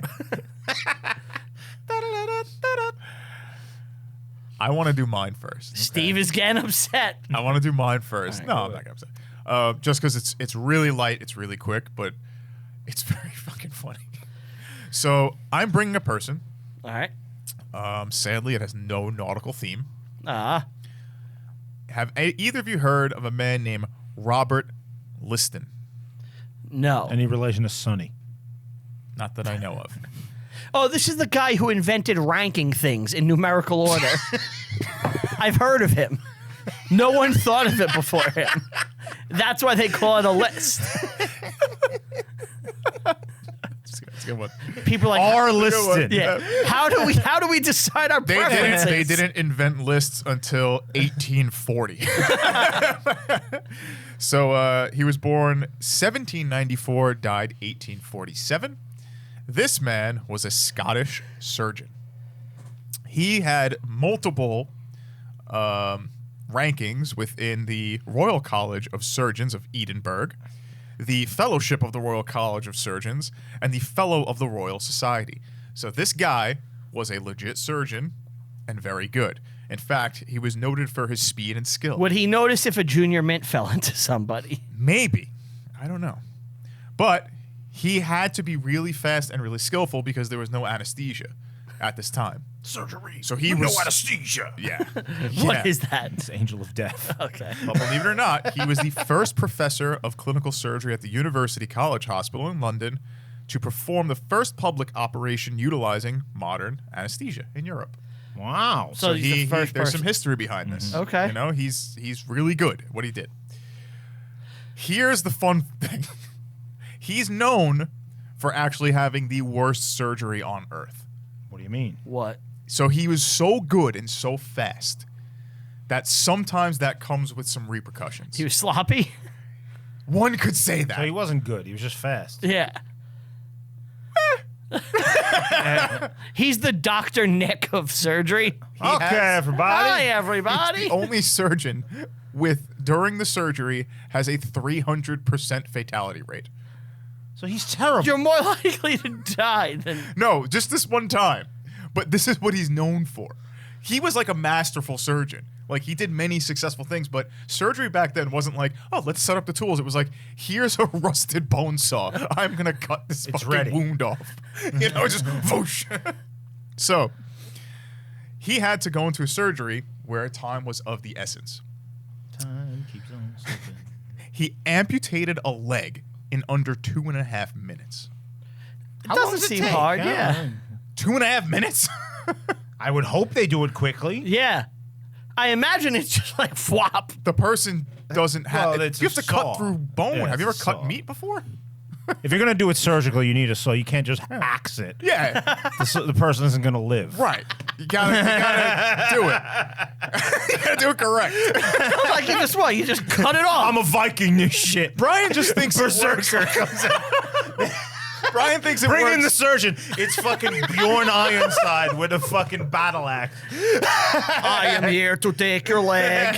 I want to do mine first. Steve is getting upset. I want to do mine first. All No, right, I'm not gonna say. Just because it's really light, it's really quick, but it's very fucking funny. So I'm bringing a person. All right. Sadly, it has no nautical theme. Ah, Have either of you heard of a man named Robert Liston? no. Any relation to Sonny? Not that I know of. Oh, this is the guy who invented ranking things in numerical order. I've heard of him. No one thought of it before him. That's why they call it a list. It's a good one. People are like, Are listed. yeah. How do we decide our preferences? They didn't invent lists until 1840. So he was born 1794, died 1847. This man was a Scottish surgeon. He had multiple rankings within the Royal College of Surgeons of Edinburgh, the Fellowship of the Royal College of Surgeons, and the Fellow of the Royal Society. So this guy was a legit surgeon and very good. In fact, he was noted for his speed and skill. Would he notice if a junior mint fell into somebody? Maybe. I don't know. But he had to be really fast and really skillful because there was no anesthesia at this time. Surgery. So he was no anesthesia. Yeah. What is that? It's Angel of Death. Okay. But believe it or not, he was the first professor of clinical surgery at the University College Hospital in London to perform the first public operation utilizing modern anesthesia in Europe. Wow. So he's the first there's person. some history behind this. Okay. You know, he's really good at what he did. Here's the fun thing. He's known for actually having the worst surgery on earth. What do you mean? What? So he was so good and so fast that sometimes that comes with some repercussions. He was sloppy? One could say that. So he wasn't good. He was just fast. Yeah. He's the Dr. Nick of surgery. Okay, everybody. Hi, everybody. He's the only surgeon during the surgery has a 300% fatality rate. So he's terrible. You're more likely to die than... No, just this one time. But this is what he's known for. He was like a masterful surgeon. Like, he did many successful things, but surgery back then wasn't like, oh, let's set up the tools. It was like, here's a rusted bone saw. I'm going to cut this fucking wound off. You know, just whoosh. So, he had to go into a surgery where time was of the essence. Time keeps on slipping. He amputated a leg in under 2.5 minutes. It doesn't seem hard, yeah. 2.5 minutes? I would hope they do it quickly. Yeah. I imagine it's just like flop. The person doesn't have... Well, it's you have a to cut saw. through bone. Yeah, Have you ever it's a cut saw. meat before? If you're going to do it surgically, you need a saw. You can't just axe it. Yeah. The person isn't going to live. Right. You gotta do it. You gotta do it correct. Like, you just cut it off. I'm a Viking this shit. Brian just thinks Berserker comes out. Brian thinks it Bring works. in the surgeon. It's fucking Bjorn Ironside with a fucking battle axe. I am here to take your leg.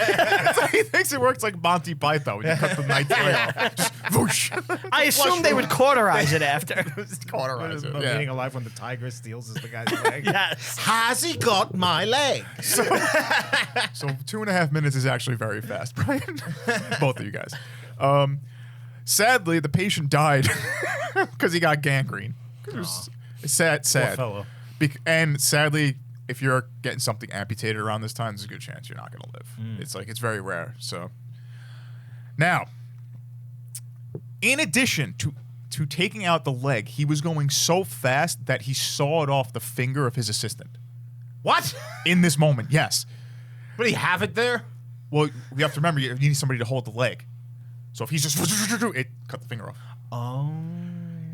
He thinks it works like Monty Python when you cut the knight's leg off. Just whoosh. I assume they would cauterize it after. Just cauterize it. Meaning Yeah. alive when the tiger steals the guy's leg. Yes. Has he got my leg? So 2.5 minutes is actually very fast, Brian. Both of you guys. Sadly, the patient died because he got gangrene. It was sad. Poor fellow. And sadly, if you're getting something amputated around this time, there's a good chance you're not going to live. It's very rare. So now, in addition to taking out the leg, he was going so fast that he sawed off the finger of his assistant. What? In this moment, yes. But do you have it there? Well, you have to remember, you need somebody to hold the leg. So if he's just, it cut the finger off. Oh.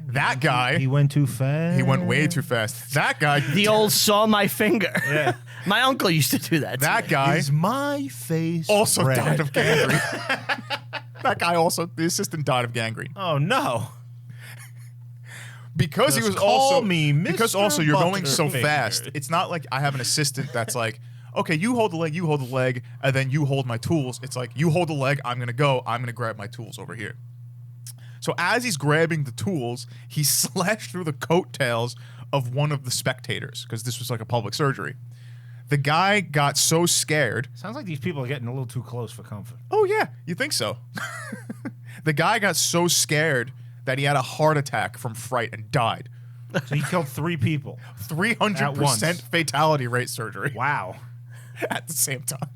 That guy, He went too fast. he went way too fast. That guy, The old saw my finger. Yeah. My uncle used to do that. that guy Is my face also red? died of gangrene. That guy also, the assistant died of gangrene. Oh, no. Because he Just was call also, me because Mr. also you're going so Butterfinger. fast. It's not like I have an assistant that's like, okay, you hold the leg, and then you hold my tools. It's like, you hold the leg, I'm going to grab my tools over here. So as he's grabbing the tools, he slashed through the coattails of one of the spectators, because this was like a public surgery. The guy got so scared. Sounds like these people are getting a little too close for comfort. Oh, yeah, you think so. The guy got so scared that he had a heart attack from fright and died. So he killed 3 people. 300% fatality rate surgery Wow. at the same time.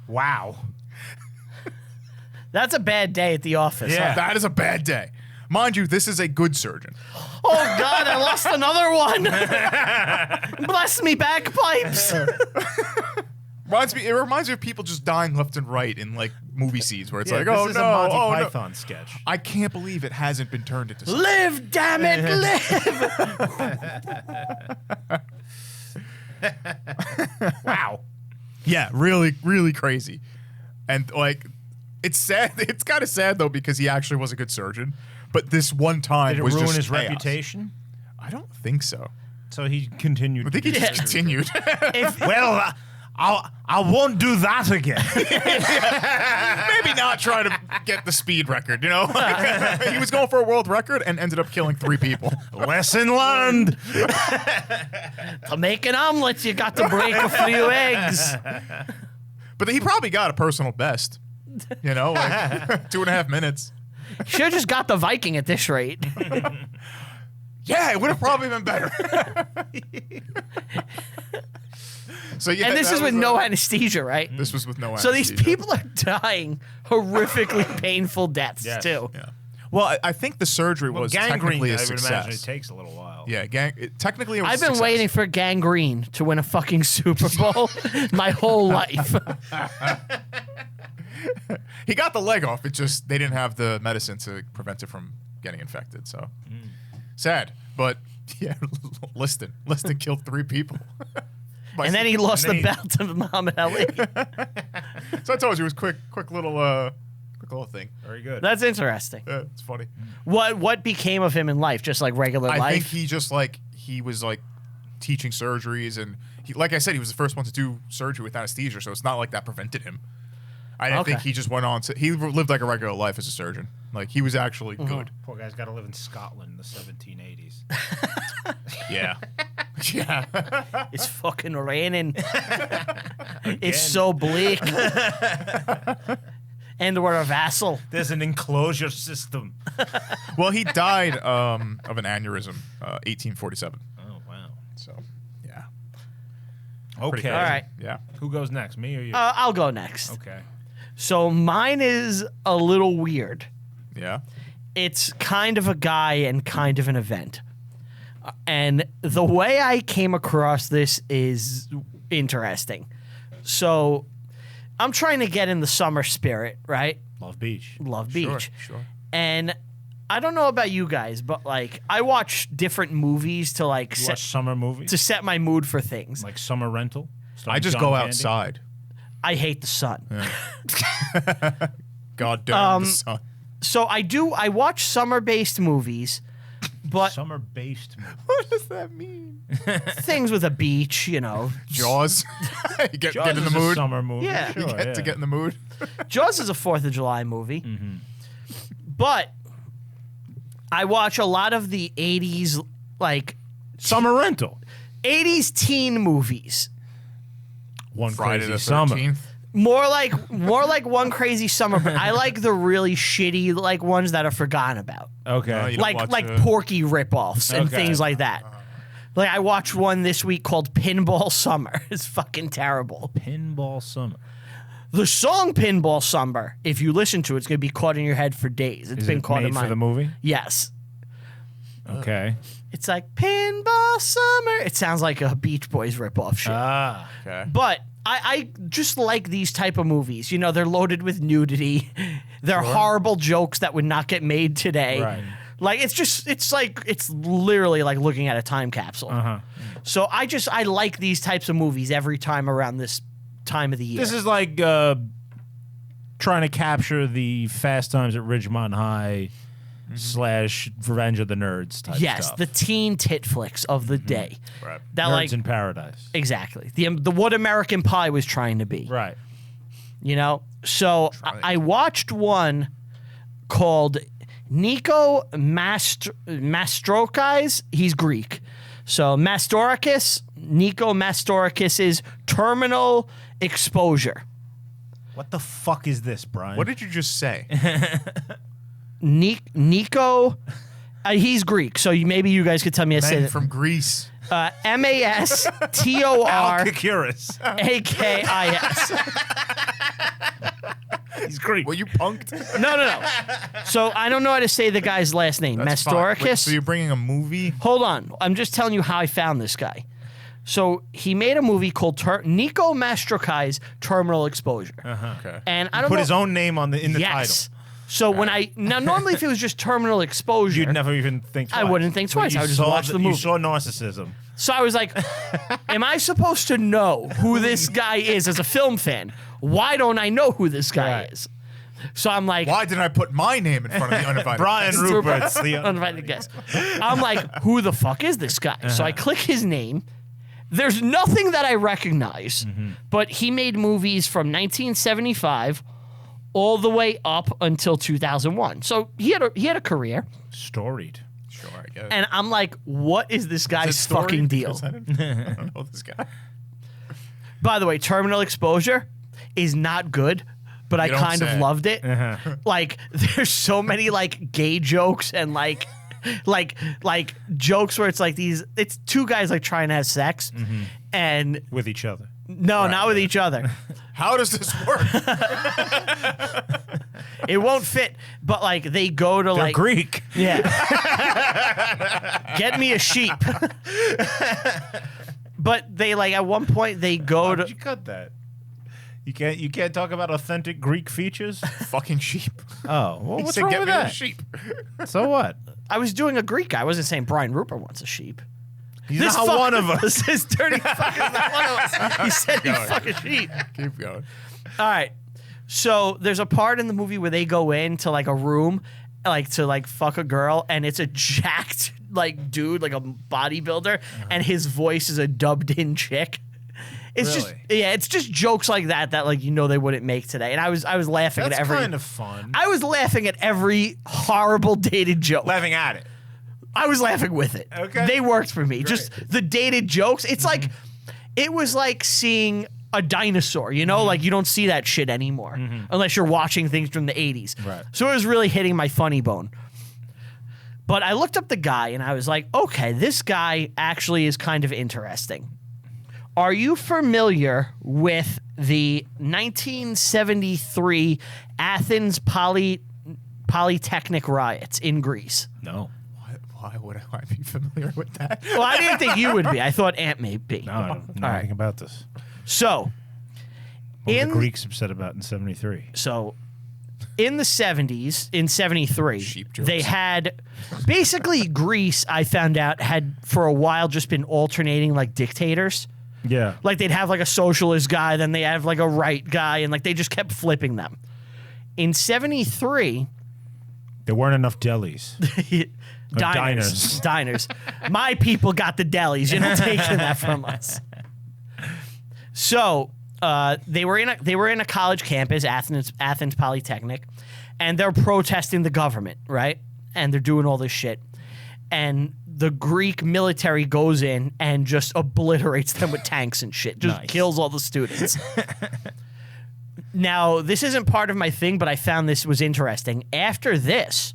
Wow. That's a bad day at the office. Yeah. Huh? That is a bad day. Mind you, this is a good surgeon. Oh, God, I lost another one. Bless me, bagpipes. It reminds me of people just dying left and right in like movie scenes where it's like, this oh is no, a Monty oh no. Python sketch. I can't believe it hasn't been turned into something. Live, damn it, live. Wow. Yeah, really, really crazy. And like, it's sad. It's kind of sad though because he actually was a good surgeon, but this one time Did it was ruin just his chaos. reputation? I don't think so. So he continued. I think he just continued. If, Well, I won't do that again. Maybe not try to get the speed record, you know? He was going for a world record and ended up killing 3 people. Lesson learned. To make an omelet, you got to break a few eggs. But he probably got a personal best, you know? Like 2.5 minutes. Should have just got the Viking at this rate. Yeah, it would have probably been better. So yeah, And this is with no anesthesia, right? This was with no So anesthesia. these people are dying horrifically painful deaths, Yes. too. Yeah. Well, I think the surgery was technically a I would imagine it success. takes a little while. Yeah, technically it was I've a been success. waiting for Gangrene to win a fucking Super Bowl my whole life. He got the leg off. It just they didn't have the medicine to prevent it from getting infected. So sad, but yeah, Liston killed 3 people. And then he lost And the then belt to Muhammad Ali. So I told you it was quick little thing. Very good. That's interesting. Yeah, it's funny. What became of him in life? Just like regular I life? think he was teaching surgeries, and like I said, he was the first one to do surgery with anesthesia, so it's not like that prevented him. I think he just went on to he lived like a regular life as a surgeon. Like he was actually good. Poor guy's got to live in Scotland in the 1780s. Yeah. Yeah. It's fucking raining. It's so bleak. And we're a vassal. There's an enclosure system. Well, he died of an aneurysm, 1847. Oh, wow. So, yeah. Okay. All right. Yeah. Who goes next, me or you? I'll go next. Okay. So mine is a little weird. Yeah. It's kind of a guy and kind of an event. And the way I came across this is interesting. So I'm trying to get in the summer spirit, right? Love Beach. Love Beach. Sure. And I don't know about you guys, but like I watch different movies to like You watch summer movies? to set my mood for things. Like Summer Rental? I just John go Candy? outside. I hate the sun. God damn the sun. So I watch summer-based movies, but Summer-based movie. What does that mean? things with a beach, you know. Jaws. You get Jaws in the is a mood. summer movie. Yeah. Sure, To get in the mood. Jaws is a 4th of July movie. But I watch a lot of the 80s, like, Summer Rental. 80s teen movies. One Friday Crazy the Summer. 13th. More like One Crazy Summer, but I like the really shitty, like, ones that are forgotten about. Okay. You don't watch, Like Porky ripoffs and Okay. things like that. Like, I watched one this week called Pinball Summer. It's fucking terrible. Pinball Summer. The song Pinball Summer, if you listen to it, it's going to be caught in your head for days. It's Is been it caught made in for mine. the movie? Yes. Okay. It's like Pinball Summer. It sounds like a Beach Boys ripoff shit. Ah. Okay. But I just like these type of movies. You know, they're loaded with nudity. They're horrible jokes that would not get made today. Right. Like, it's literally like looking at a time capsule. Uh-huh. So I like these types of movies every time around this time of the year. This is like trying to capture the Fast Times at Ridgemont High / Revenge of the Nerds type yes, stuff. the teen tit flicks of the day. Right. That Nerds like in Paradise. exactly the what American Pie was trying to be. Right. You know, so I watched one called Nico Mastrokais. He's Greek. So Mastorakis, Nico Mastorakis' Terminal Exposure. What the fuck is this, Brian? What did you just say? Nico, he's Greek. So maybe you guys could tell me how to say Men it. from Greece. Mastorkis. He's Greek. Were you punked? No. So I don't know how to say the guy's last name. That's fine. Wait, Mastorakis. so you're bringing a movie? Hold on. I'm just telling you how I found this guy. So he made a movie called Nico Mastrokai's Terminal Exposure. Okay. And I don't Put know. his own name on in the yes. title. So when normally if it was just Terminal Exposure, You'd never even think twice. I wouldn't think twice. You I would just saw watch the movie. You saw narcissism. So I was like, am I supposed to know who this guy is as a film fan? Why don't I know who this guy Right. is? So I'm like, Why didn't I put my name in front of the uninvited? Brian guest? Rupert's the uninvited guest. I'm like, who the fuck is this guy? So I click his name, There's nothing that I recognize, but he made movies from 1975 all the way up until 2001. So he had a career. Storied. Sure, I guess. And I'm like, what is this guy's fucking deal? I don't know this guy. By the way, Terminal Exposure is not good, but I You don't kind of say. loved it. Like, there's so many like gay jokes and like jokes where it's like it's two guys like trying to have sex, and With each other. no, not with each other. How does this work? It won't fit. But like they go to They're like Greek. yeah, get me a sheep. But they like at one point they go Why to. did you cut that? You can't talk about authentic Greek features? Fucking sheep. Oh, well, He what's said, wrong get with me a that? sheep. So what? I was doing a Greek guy. I wasn't saying Brian Rupert wants a sheep. He's not one of us. This dirty fucker's not one of us. He said he Going. fucking sheep. Keep going. All right. So there's a part in the movie where they go into like a room, like to like fuck a girl, and it's a jacked like dude, like a bodybuilder, and his voice is a dubbed in chick. It's Really? it's just jokes like that like they wouldn't make today. And I was laughing That's at every kind of fun. I was laughing at every horrible dated joke. Laughing at it. I was laughing with it. Okay. They worked for me. Just the dated jokes. It's like, it was like seeing a dinosaur, like you don't see that shit anymore unless you're watching things from the 80s. Right. So it was really hitting my funny bone. But I looked up the guy and I was like, okay, this guy actually is kind of interesting. Are you familiar with the 1973 Athens Polytechnic riots in Greece? No. Why would I be familiar with that? Well, I didn't think you would be. I thought Ant may be. No, I don't know All right. anything about this. So, What were in the Greeks upset about in 73? in the 70s, in 73, Sheep jokes. they had basically Greece, I found out, had for a while just been alternating like dictators. Yeah. Like they'd have like a socialist guy, then they have like a right guy, and like they just kept flipping them. In 73, There weren't enough delis. diners. My people got the delis. You're not taking that from us. So they were in a college campus, Athens Polytechnic, and they're protesting the government, right? And they're doing all this shit. And the Greek military goes in and just obliterates them with tanks and shit. Just kills all the students. Now, this isn't part of my thing, but I found this was interesting. After this,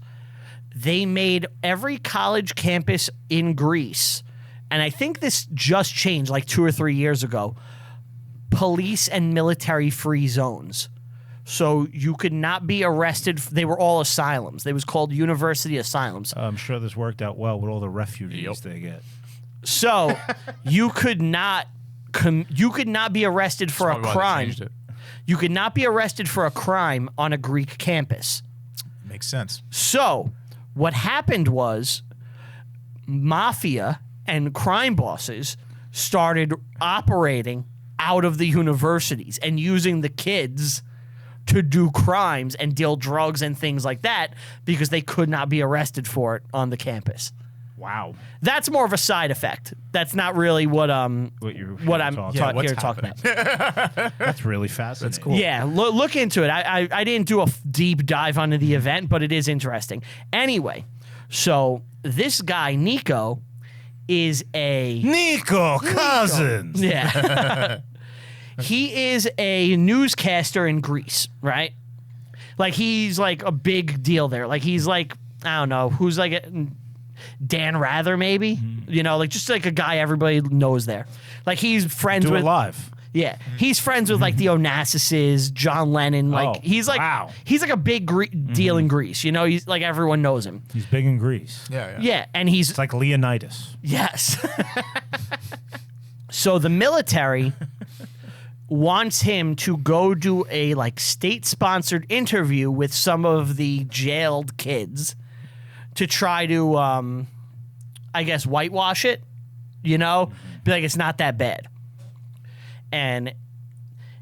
they made every college campus in Greece, and I think this just changed like 2 or 3 years ago, police and military free zones. So you could not be arrested. They were all asylums. They was called university asylums. I'm sure this worked out well with all the refugees they get. So you could not be arrested for a Probably why they crime. changed it. You could not be arrested for a crime on a Greek campus. Makes sense. So what happened was mafia and crime bosses started operating out of the universities and using the kids to do crimes and deal drugs and things like that because they could not be arrested for it on the campus. Wow. That's more of a side effect. That's not really what I'm talking here to talk about. That's really fascinating. That's cool. Yeah, look into it. I didn't do a deep dive onto the event, but it is interesting. Anyway, so this guy, Nico, is a... Nico Cousins. Yeah. He is a newscaster in Greece, right? Like, he's like a big deal there. Like, he's like, I don't know, who's like Dan Rather, maybe? You know, like just like a guy everybody knows there. Like, he's friends Do with... it live. Yeah, he's friends with like the Onassis, John Lennon. Like he's like he's like a big deal in Greece. You know, he's like everyone knows him. He's big in Greece. Yeah. Yeah, and he's It's like Leonidas. yes. So the military wants him to go do a like state-sponsored interview with some of the jailed kids to try to, I guess, whitewash it. You know, be like it's not that bad. And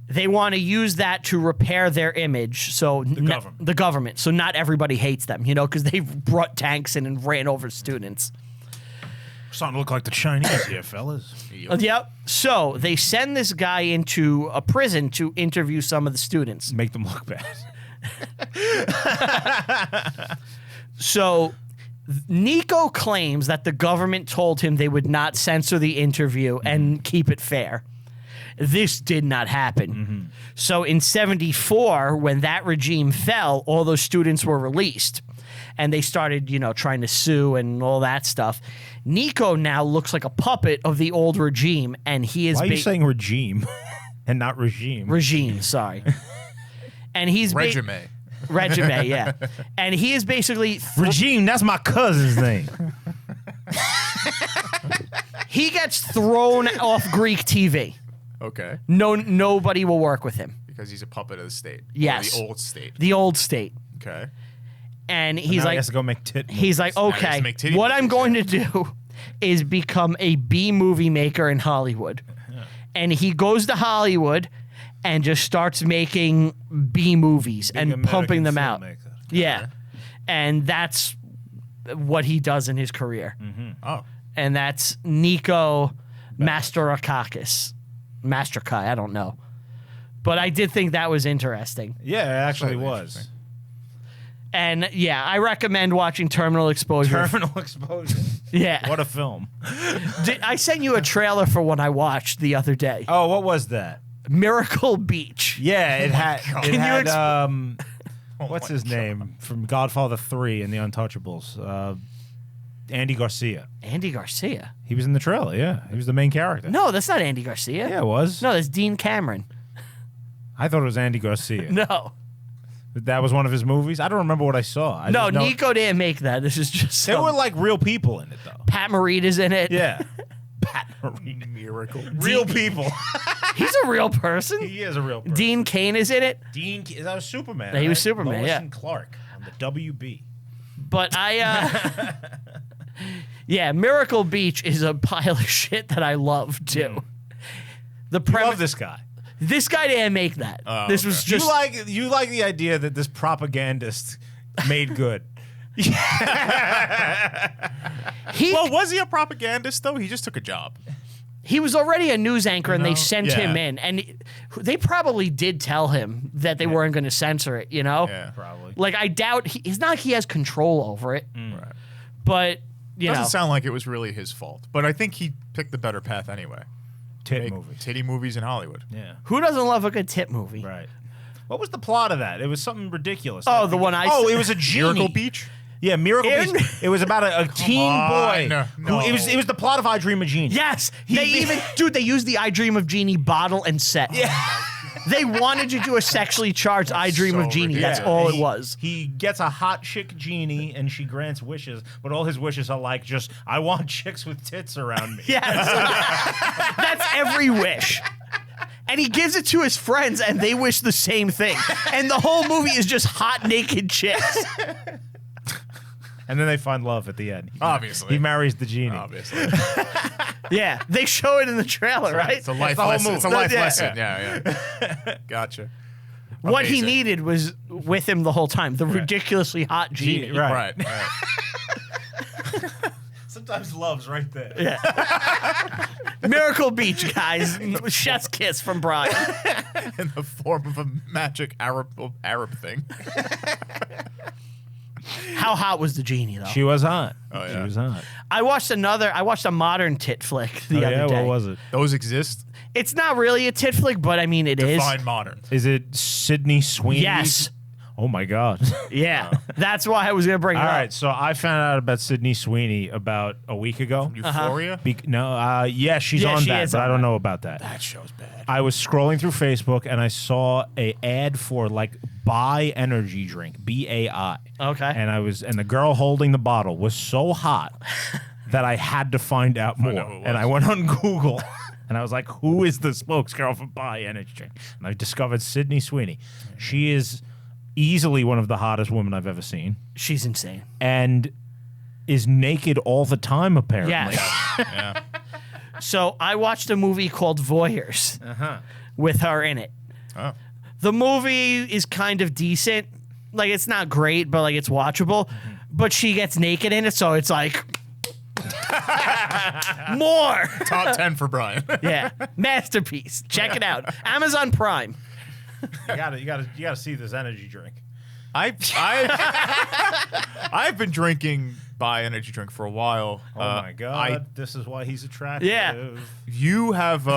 they want to use that to repair their image. So the government. So not everybody hates them, you know, because they brought tanks in and ran over students. Starting to look like the Chinese here, fellas. Yep. So they send this guy into a prison to interview some of the students. Make them look bad. So Nico claims that the government told him they would not censor the interview and keep it fair. This did not happen. So in 1974, when that regime fell, all those students were released. And they started, trying to sue and all that stuff. Nico now looks like a puppet of the old regime, and he is... Why are you saying regime and not regime? Regime, sorry. And he's... Regime. Regime, yeah. And he is basically... Regime, that's my cousin's name. He gets thrown off Greek TV. Okay. Nobody will work with him. Because he's a puppet of the state. Yes. Or the old state. The old state. Okay. And he's Now like... he has to go make tit movies. He's like, okay, what I'm going to do is become a B-movie maker in Hollywood. And he goes to Hollywood and just starts making B-movies and pumping them out. Yeah. And that's what he does in his career. Oh. And that's Nico Masterakakis. Masterkai, I don't know. But I did think that was interesting. Yeah, it actually was. And yeah, I recommend watching Terminal Exposure. Terminal Exposure. Yeah. What a film. I sent you a trailer for one I watched the other day. Oh, what was that? Miracle Beach. Yeah, it had. It you had. What's his name from Godfather 3 and The Untouchables? Andy Garcia. Andy Garcia? He was in the trailer. Yeah, he was the main character. No, that's not Andy Garcia. Yeah, it was. No, that's Dean Cameron. I thought it was Andy Garcia. No. That was one of his movies. I don't remember what I saw. No, Nico didn't make that. This is just. There were like real people in it, though. Pat Morita's in it. Yeah. Pat Morita. Miracle. Real people. He's a real person. He is a real person. Dean Cain is in it. That was Superman. Yeah, he was Superman, Lois yeah. and Clark on the WB. But yeah, Miracle Beach is a pile of shit that I love too. The premise. Love this guy. This guy didn't make that. Oh, this was just You like the idea that this propagandist made good. Well, was he a propagandist though? He just took a job. He was already a news anchor, and they sent Yeah. him in, and they probably did tell him that they weren't going to censor it. Yeah. Probably. Like I doubt it's not like he has control over it, Right. but Doesn't sound like it was really his fault, but I think he picked the better path anyway. Tit movies. Titty movies in Hollywood. Yeah. who doesn't love a good tit movie? Right. What was the plot of that? It was something ridiculous. Oh, the one I Oh, said- it was a genie. Miracle Beach. Yeah, Miracle In- Beach. It was about a teen boy. on. Who, it was the plot of I Dream of Genie. Yes, they used the I Dream of Genie bottle and set. Yeah. They wanted you to do a sexually charged I Dream of so Genie. ridiculous. That's all it was. He gets a hot chick genie and she grants wishes, but all his wishes are like just, I want chicks with tits around me. Yes. That's every wish. And he gives it to his friends, and they wish the same thing. And the whole movie is just hot, naked chicks. And then they find love at the end. Obviously. He marries the genie. Obviously. Yeah, they show it in the trailer, right? It's a life the whole lesson. movie. It's a life Yeah. lesson. Yeah. Gotcha. What he Amazing. needed was with him the whole time, the ridiculously hot genie. Right. Right. Sometimes love's right there. Yeah. Miracle Beach, guys. Chef's kiss from Brian. In the form of a magic Arab thing. How hot was the genie, though? She was hot. Oh, She yeah. was hot. I watched a modern tit flick the other day. What was it? Those exist. It's not really a tit flick, but I mean, it is. Define modern. Is it Sydney Sweeney? Yes. Oh my God. Yeah. That's why I was going to bring it All up. right, so I found out about Sydney Sweeney about a week ago. Euphoria. Yeah, she's Yeah, on she that, is but on I don't that. know about that. That show's bad. I was scrolling through Facebook and I saw a ad for like Bai energy drink, BAI. Okay. And the girl holding the bottle was so hot that I had to find out more. out who it And I was. went on Google and I was like, who is the spokesgirl for Bai energy drink? And I discovered Sydney Sweeney. She is easily one of the hottest women I've ever seen She's insane. and is naked all the time apparently. Yes. Yeah. So I watched a movie called Voyeurs with her in it. Oh. The movie is kind of decent. Like, it's not great, but like it's watchable. But she gets naked in it, so it's like More. Top 10 for Brian. Yeah, masterpiece. Check it out. Amazon Prime. You gotta see this energy drink. I've been drinking Bai energy drink for a while. Oh my god, this is why he's attractive. Yeah. You have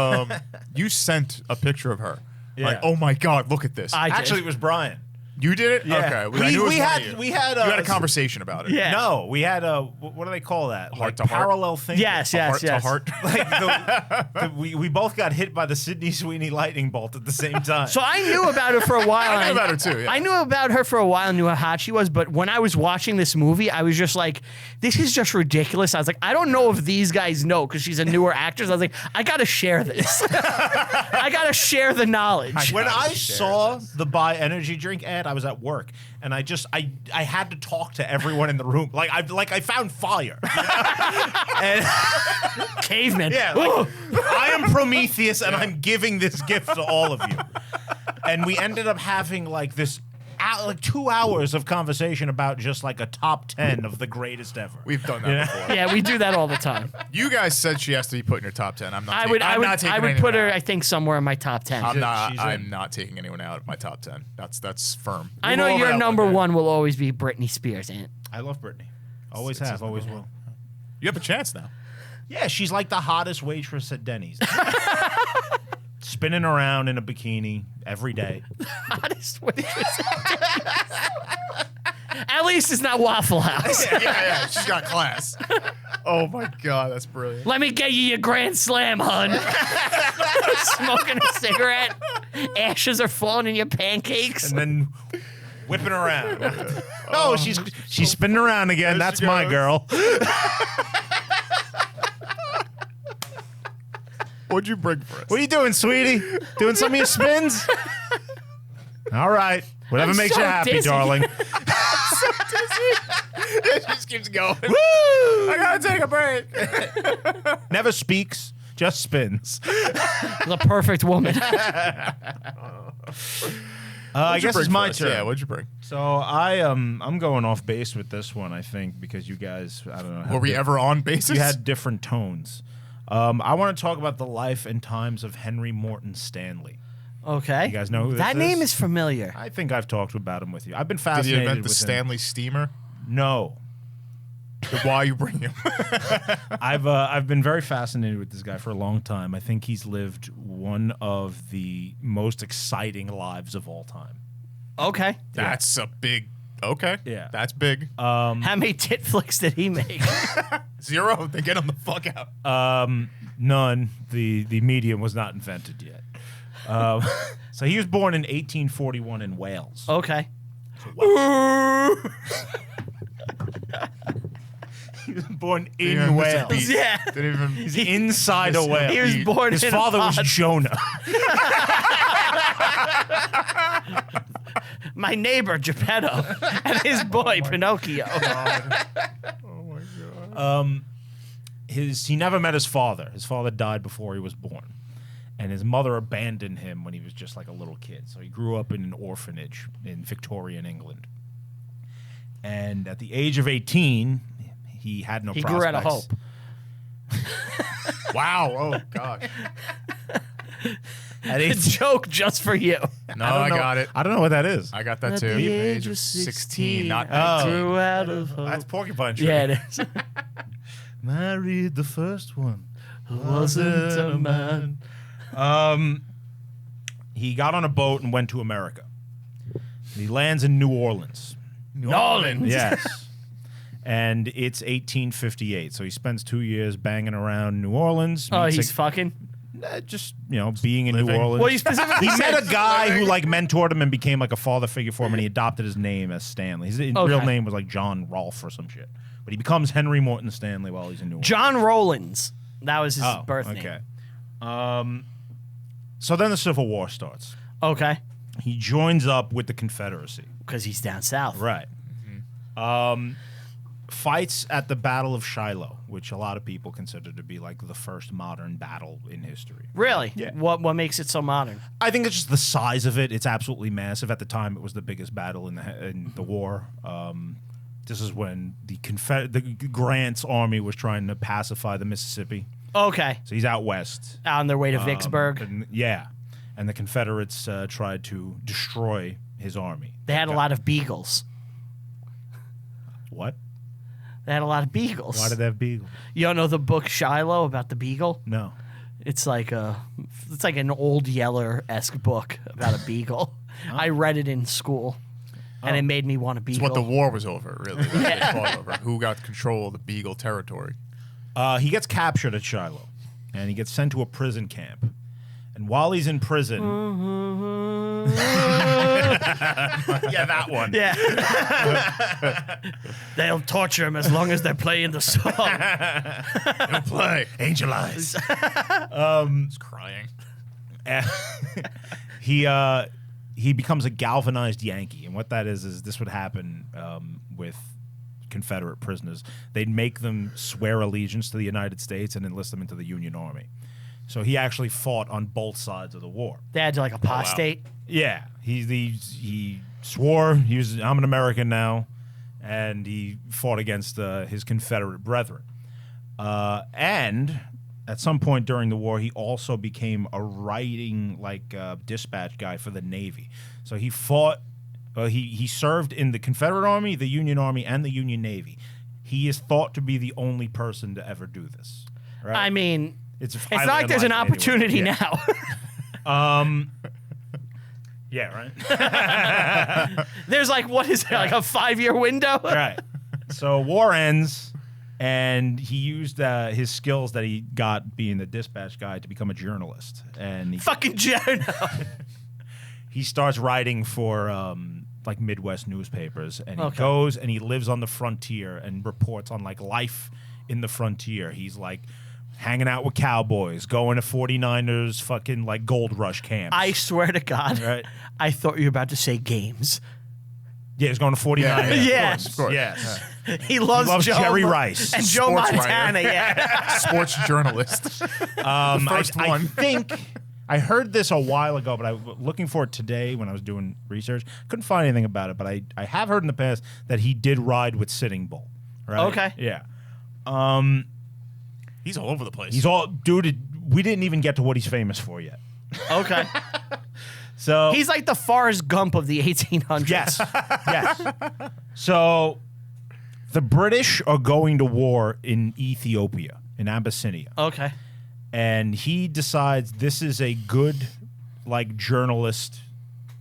you sent a picture of her. Yeah. Like, oh my god, look at this. Actually, it was Brian. You did it? Yeah. Okay. I knew it was We one had of you. we had You had a conversation about it. Yeah. No, we had a what do they call that? Heart Like to heart? parallel thinking. Yes, Heart yes. to heart. Like we both got hit by the Sydney Sweeney lightning bolt at the same time. So I knew about her for a while. I knew about her too, yeah. I knew about her for a while, knew how hot she was, but when I was watching this movie, I was just like, this is just ridiculous. I was like, I don't know if these guys know because she's a newer actress. I was like, I gotta share this. I gotta share the knowledge. When I saw the Bai energy drink ad, I was at work, and I had to talk to everyone in the room. I found fire. And Caveman. yeah, Ooh. I am Prometheus, and I'm giving this gift to all of you. And we ended up having like 2 hours of conversation about just like a top 10 of the greatest ever. We've done that before. Yeah, we do that all the time. You guys said she has to be put in your top 10. I'm not. I would taking put her, anyone I out. think, somewhere in my top 10. I'm not taking anyone out of my top 10. That's firm. I know We'll go over your that number one day. one will always be Britney Spears, Aunt. I love Britney. Always It's have, always will. You have a chance now. Yeah, she's like the hottest waitress at Denny's. Spinning around in a bikini every day. Hottest waitress. At least it's not Waffle House. yeah, she's got class. Oh my god, that's brilliant. Let me get you your Grand Slam, hun. Smoking a cigarette. Ashes are falling in your pancakes. And then whipping around. Oh, she's spinning around again. There That's she my goes. girl. What'd you bring for us? What are you doing, sweetie? Doing some of your spins? All right. Whatever I'm makes so you happy, dizzy. darling. She just keeps going. Woo! I gotta take a break. Never speaks, just spins. The perfect woman. I guess it's my turn. Yeah, what'd you bring? So I'm going off base with this one, I think, because you guys, I don't know. Were we ever on basis? You had different tones. I want to talk about the life and times of Henry Morton Stanley. Okay. You guys know who this that name is familiar. I think I've talked about him with you. I've been Did fascinated he invent the with him. Stanley steamer? No. Then why you bring him? I've been very fascinated with this guy for a long time. I think he's lived one of the most exciting lives of all time. Okay. That's a big. Okay. Yeah. That's big. How many tit flicks did he make? 0. Then get him the fuck out. None. The medium was not invented yet. So he was born in 1841 in Wales. Okay. He was born Didn't in even miss a Wales. beat. Yeah. Didn't even. He's inside a whale. He was born His in a father was pod. Jonah. My neighbor, Geppetto, and his boy, Pinocchio. He never met his father. His father died before he was born. And his mother abandoned him when he was just like a little kid. So he grew up in an orphanage in Victorian England. And at the age of 18, he had no He prospects. grew out of hope. Wow. Oh gosh. At A 18 joke just for you. No, I got it. I don't know what that is. I got that At too. the Age of 16, not 19. Oh. Grew out of hope. That's Porcupine Tree. Yeah, it is. Married the first one. Wasn't a man. He got on a boat and went to America. He lands in New Orleans. New Orleans. Yes. And it's 1858. So he spends 2 years banging around New Orleans. Oh, meets he's a- fucking. just, being in New Living. Orleans. Well, you specifically he met said a guy who mentored him and became like a father figure for him, and he adopted his name as Stanley. His real Okay. name was like John Rolfe or some shit. But he becomes Henry Morton Stanley while he's in New Orleans. John Rollins. That was his birth name. Okay. So then the Civil War starts. Okay. He joins up with the Confederacy. Because he's down south. Right. Fights at the Battle of Shiloh, which a lot of people consider to be like the first modern battle in history. Really? Yeah. What makes it so modern? I think it's just the size of it. It's absolutely massive. At the time, it was the biggest battle in the war. This is when the Grant's army was trying to pacify the Mississippi. Okay. So he's out west. On their way to Vicksburg. And the Confederates tried to destroy his army. They had a lot of beagles. What? They had a lot of beagles. Why did they have beagles? You don't know the book Shiloh about the beagle? No. It's like an old Yeller-esque book about a beagle. I read it in school, and it made me want a beagle. It's what the war was over, really. That's what they fought over. Who got control of the Beagle territory? He gets captured at Shiloh, and he gets sent to a prison camp. And while he's in prison... yeah, that one. Yeah. They'll torture him as long as they're playing the song. Don't play. Angel Eyes. He's crying. He becomes a galvanized Yankee. And what that is this would happen with Confederate prisoners. They'd make them swear allegiance to the United States and enlist them into the Union Army. So he actually fought on both sides of the war. They had like apostate. Yeah, he swore I'm an American now, and he fought against his Confederate brethren. And at some point during the war, he also became a writing dispatch guy for the Navy. So he fought. He served in the Confederate Army, the Union Army, and the Union Navy. He is thought to be the only person to ever do this. Right? I mean, it's not highly like there's an unlikely opportunity anyway. now. Yeah, right? There's like a 5-year window? Right. So war ends, and he used his skills that he got being the dispatch guy to become a journalist. And he, Fucking journal. he starts writing for Midwest newspapers, and he goes and he lives on the frontier and reports on life in the frontier. He's hanging out with cowboys, going to 49ers fucking gold rush camps. I swear to God, Right. I thought you were about to say games. Yeah, he's going to 49ers. Yeah. Of course. Yes. He loves loves Joe Jerry Rice. and Joe Sports Montana. writer. Yeah. Sports journalist. First I one. think I heard this a while ago, but I was looking for it today when I was doing research. Couldn't find anything about it, but I have heard in the past that he did ride with Sitting Bull. Right? Okay. Yeah. He's all over the place. Dude, we didn't even get to what he's famous for yet. Okay. So He's like the Forrest Gump of the 1800s. Yes. Yes. So the British are going to war in Ethiopia, in Abyssinia. Okay. And he decides this is a good journalist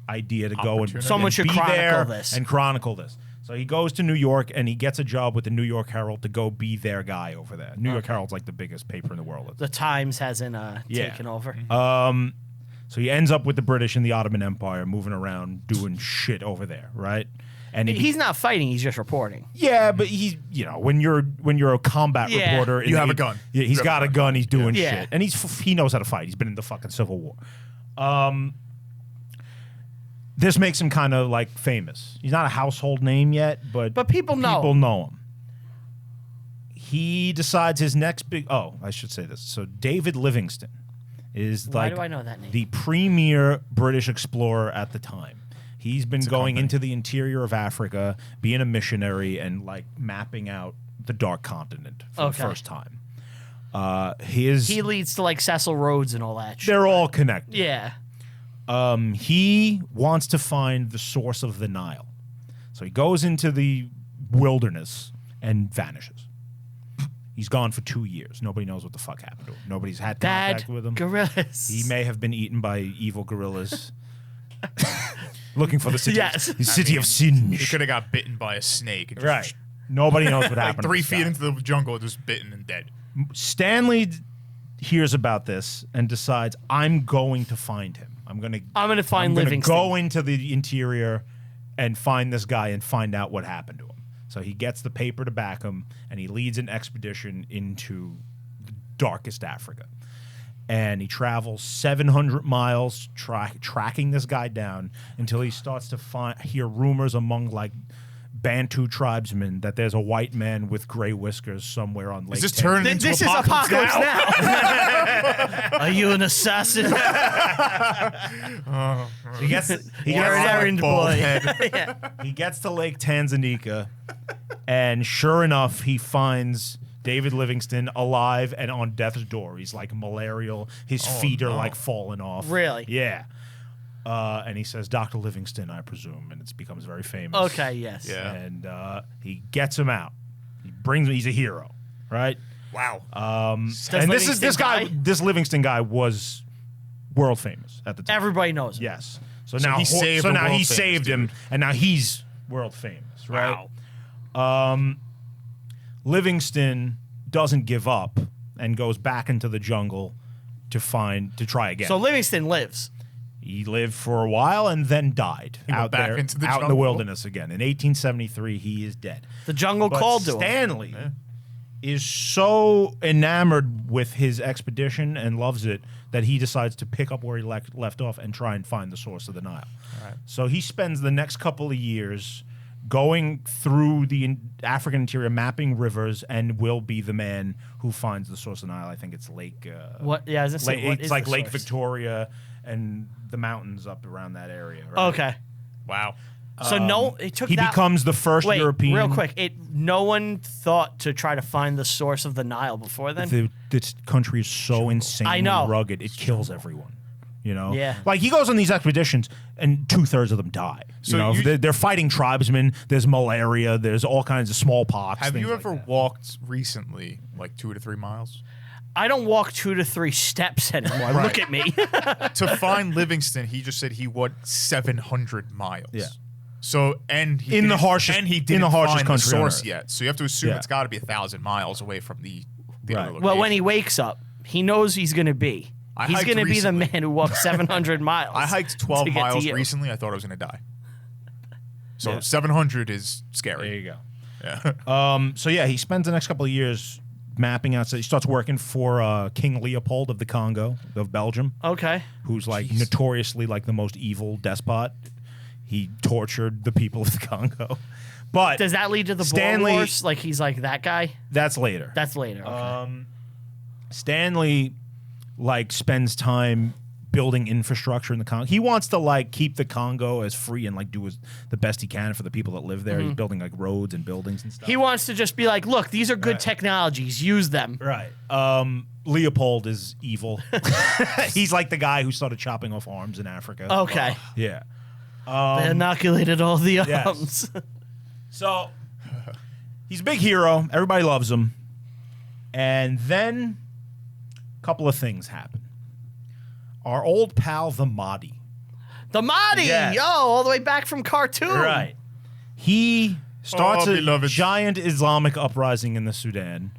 idea to go and Opportunity. Someone should be chronicle there this. and chronicle this. So he goes to New York and he gets a job with the New York Herald to go be their guy over there. New York Herald's the biggest paper in the world. The Times hasn't taken over. So he ends up with the British and the Ottoman Empire, moving around, doing shit over there, right? And He's not fighting, he's just reporting. yeah, but he's when you're a combat Yeah. reporter, You have a gun. Yeah, he's You got have a a gun. He's doing Yeah. shit, and he knows how to fight. He's been in the fucking Civil War. This makes him kind of famous. He's not a household name yet, but people know. People know him. He decides his next big. Oh, I should say this. So David Livingstone is Why do I know that name? the premier British explorer at the time. He's been going into the interior of Africa, being a missionary, and mapping out the Dark Continent for the first time. He leads to Cecil Rhodes and all that shit. They're all connected. Yeah. He wants to find the source of the Nile. So he goes into the wilderness and vanishes. He's gone for 2 years. Nobody knows what the fuck happened to him. Nobody's had contact with him. Gorillas. He may have been eaten by evil gorillas. Looking for the city, Yes. the city of sin. He could have got bitten by a snake. And just Right. Nobody knows what happened. 3 to this feet guy. into the jungle, just bitten and dead. Stanley hears about this and decides, I'm going to find him. I'm gonna find Livingstone. Go into the interior and find this guy and find out what happened to him. So he gets the paper to back him, and he leads an expedition into the darkest Africa. And he travels 700 miles tracking this guy down until he starts to hear rumors among Bantu tribesmen that there's a white man with gray whiskers somewhere on Lake. Is this turning into This is Apocalypse Now. Are you an assassin? He gets You're an errand boy. he gets to Lake Tanganyika, and sure enough, he finds David Livingston alive and on death's door. He's like malarial. His feet are like falling off. Really? Yeah. And he says, Dr. Livingston, I presume, and it becomes very famous. Okay, yes. Yeah. And he gets him out. He brings him. He's a hero, right? Wow. And Livingston this Livingston guy was world famous at the time. Everybody knows him. Yes. So now he saved so a now world he famous saved him, dude. and now he's world famous, right? Wow. Livingston doesn't give up and goes back into the jungle to try again. So Livingston lives. He lived for a while and then died went out back there, into the out in the jungle? wilderness again. In 1873, he is dead. The jungle But called to him. Stanley is so enamored with his expedition and loves it that he decides to pick up where he left off and try and find the source of the Nile. Right. So he spends the next couple of years going through the African interior, mapping rivers, and will be the man who finds the source of the Nile. I think it's Lake. What? Yeah, I was gonna say, what it's is like the Lake source? Victoria and the mountains up around that area. Right? Okay. Wow. So it took He that. becomes the first Wait, European. real quick. No one thought to try to find the source of the Nile before then. This country is so insanely I know. rugged, it kills everyone. You know, Yeah. Like he goes on these expeditions, and 2/3 of them die. So you know, you- they're fighting tribesmen. There's malaria. There's all kinds of smallpox. Have things you like ever that. walked recently, like 2 to 3 miles? I don't walk 2 to 3 steps anymore. Look at me. To find Livingston, he just said he walked 700 miles. Yeah. So and he In the didn't- harshest- and he in didn't the harshest find country the on source Earth. yet. So you have to assume Yeah. it's got to be 1,000 miles away from the Right. other location. Well, when he wakes up, he knows he's going to be. I He's hiked going to be the recently. man who walked 700 miles. I hiked to 12 get to miles you. recently. I thought I was going to die. So Yeah. 700 is There scary. you go. Yeah. So yeah, he spends the next couple of years mapping out. So he starts working for King Leopold of the Congo, of Belgium, Okay. who's like notoriously like the most evil despot. He tortured the people of the Congo. But Does that lead to the Stanley- Boer Wars? Like he's like that guy? that's later. That's later. Okay. Stanley like spends time building infrastructure in the Congo. He wants to like keep the Congo as free and like do the best he can for the people that live there. He's building like roads and buildings and stuff. He wants to just be like, look, these are good technologies. Use them. Right. Leopold is evil. He's like the guy who started chopping off arms in Africa. Okay. Yeah. They inoculated all the yes. arms. So he's a big hero. Everybody loves him. And then a couple of things happen. Our old pal, the Mahdi. The Mahdi. Yes. Yo, all the way back from Khartoum. He starts a beloved. giant Islamic uprising in the Sudan.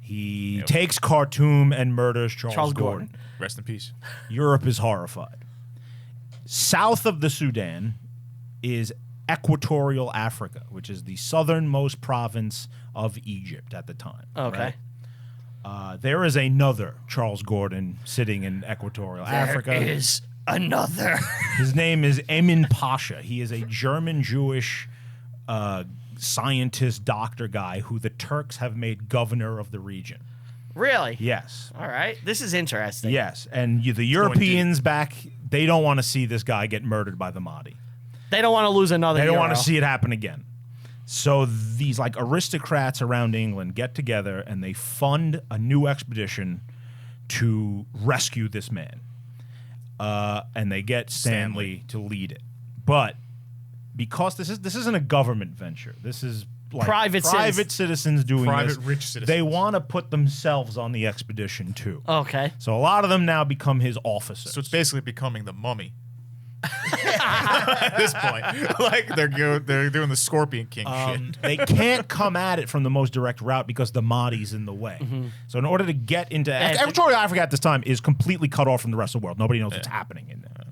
He takes Khartoum and murders Charles Gordon. Rest in peace. Europe is horrified. South of the Sudan is Equatorial Africa, which is the southernmost province of Egypt at the time. Okay. right? There is another Charles Gordon sitting in Equatorial Africa. There is another. His name is Emin Pasha. He is a German-Jewish scientist, doctor guy who the Turks have made governor of the region. Really? Yes. All right. This is interesting. Yes. And the Europeans back, they don't want to see this guy get murdered by the Mahdi. They don't want to lose another They don't want Euro. to see it happen again. So these like aristocrats around England get together and they fund a new expedition to rescue this man. And they get Stanley to lead it. But because this isn't a government venture. This is like Private citizens doing Private this. rich citizens. They want to put themselves on the expedition too. Okay. So a lot of them now become his officers. So it's basically becoming the Mummy. At this point, like they're doing the Scorpion King shit. They can't come at it from the most direct route because the Mahdi's in the way. So in order to get into Equatorial Africa at this time is completely cut off from the rest of the world. Nobody knows what's happening in there.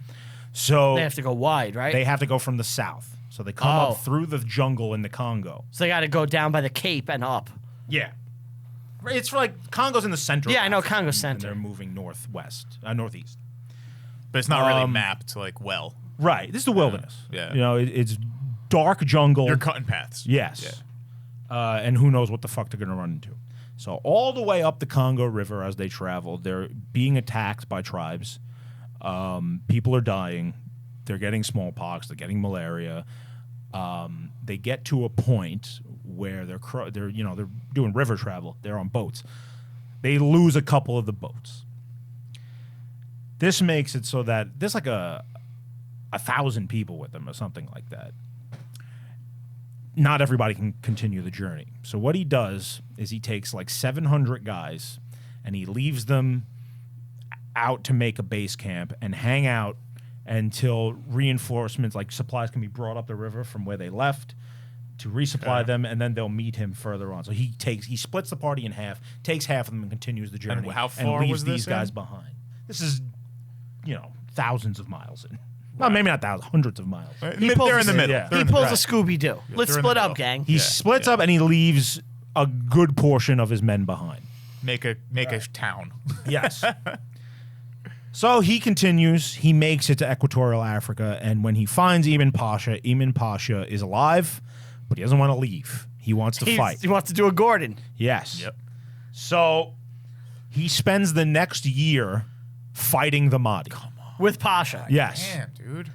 So They have to go wide, right? they have to go from the south. So they come up through the jungle in the Congo. so they got to go down by the Cape and up. Yeah. It's like Congo's in the center. Yeah, of I know Africa, Congo's and center. they're moving northeast. But it's not really mapped like well. Right. This is the wilderness. Yeah. You know, it's dark jungle. You're cutting paths. Yes. And who knows what the fuck they're going to run into. So all the way up the Congo River as they travel, they're being attacked by tribes. People are dying. They're getting smallpox. They're getting malaria. They get to a point where they're doing river travel. They're on boats. They lose a couple of the boats. This makes it so that there's like 1,000 people with them or something like that. Not everybody can continue the journey. So what he does is he takes like 700 guys and he leaves them out to make a base camp and hang out until reinforcements, like supplies, can be brought up the river from where they left to resupply them, and then they'll meet him further on. So he splits the party in half, takes half of them and continues the journey. And how far leaves was this these guys behind. This is, thousands of miles in. Well, maybe not thousands, hundreds of miles. They're in the middle. Yeah. He pulls a Scooby-Doo. Let's they're in split the up, middle. gang. He splits up and he leaves a good portion of his men behind. Make a town. Yes. So he continues. He makes it to Equatorial Africa, and when he finds Eamon Pasha is alive, but he doesn't want to leave. He wants to fight. He wants to do a Gordon. Yes. Yep. So he spends the next year fighting the Mahdi. With Pasha. Yes. Damn, dude.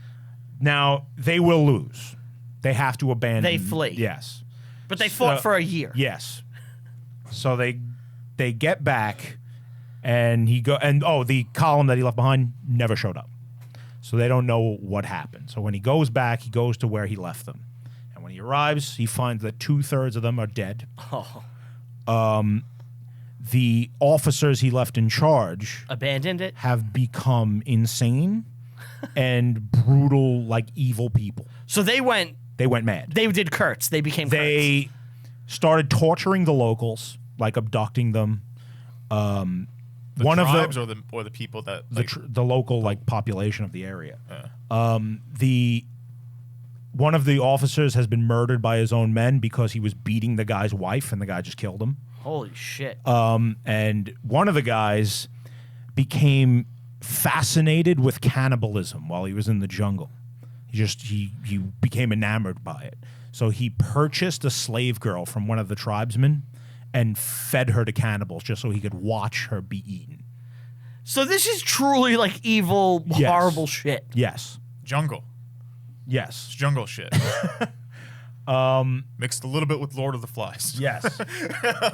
Now, they will lose. They have to abandon. They flee. Yes. But they fought for a year. Yes. So they get back, and the column that he left behind never showed up. So they don't know what happened. So when he goes back, he goes to where he left them. And when he arrives, he finds that 2/3 of them are dead. Oh. The officers he left in charge Abandoned it. have become insane and brutal, like evil people. So they went mad. They did Kurtz. They became Kurtz. They started torturing the locals, like abducting them. The One of tribes the or the people that the local like population of the area. One of the officers has been murdered by his own men because he was beating the guy's wife, and the guy just killed him. Holy shit. And one of the guys became fascinated with cannibalism while he was in the jungle. He became enamored by it. So he purchased a slave girl from one of the tribesmen and fed her to cannibals just so he could watch her be eaten. So this is truly like evil, Yes. horrible shit. Yes. jungle. Yes. It's jungle shit. Mixed a little bit with Lord of the Flies. Yes.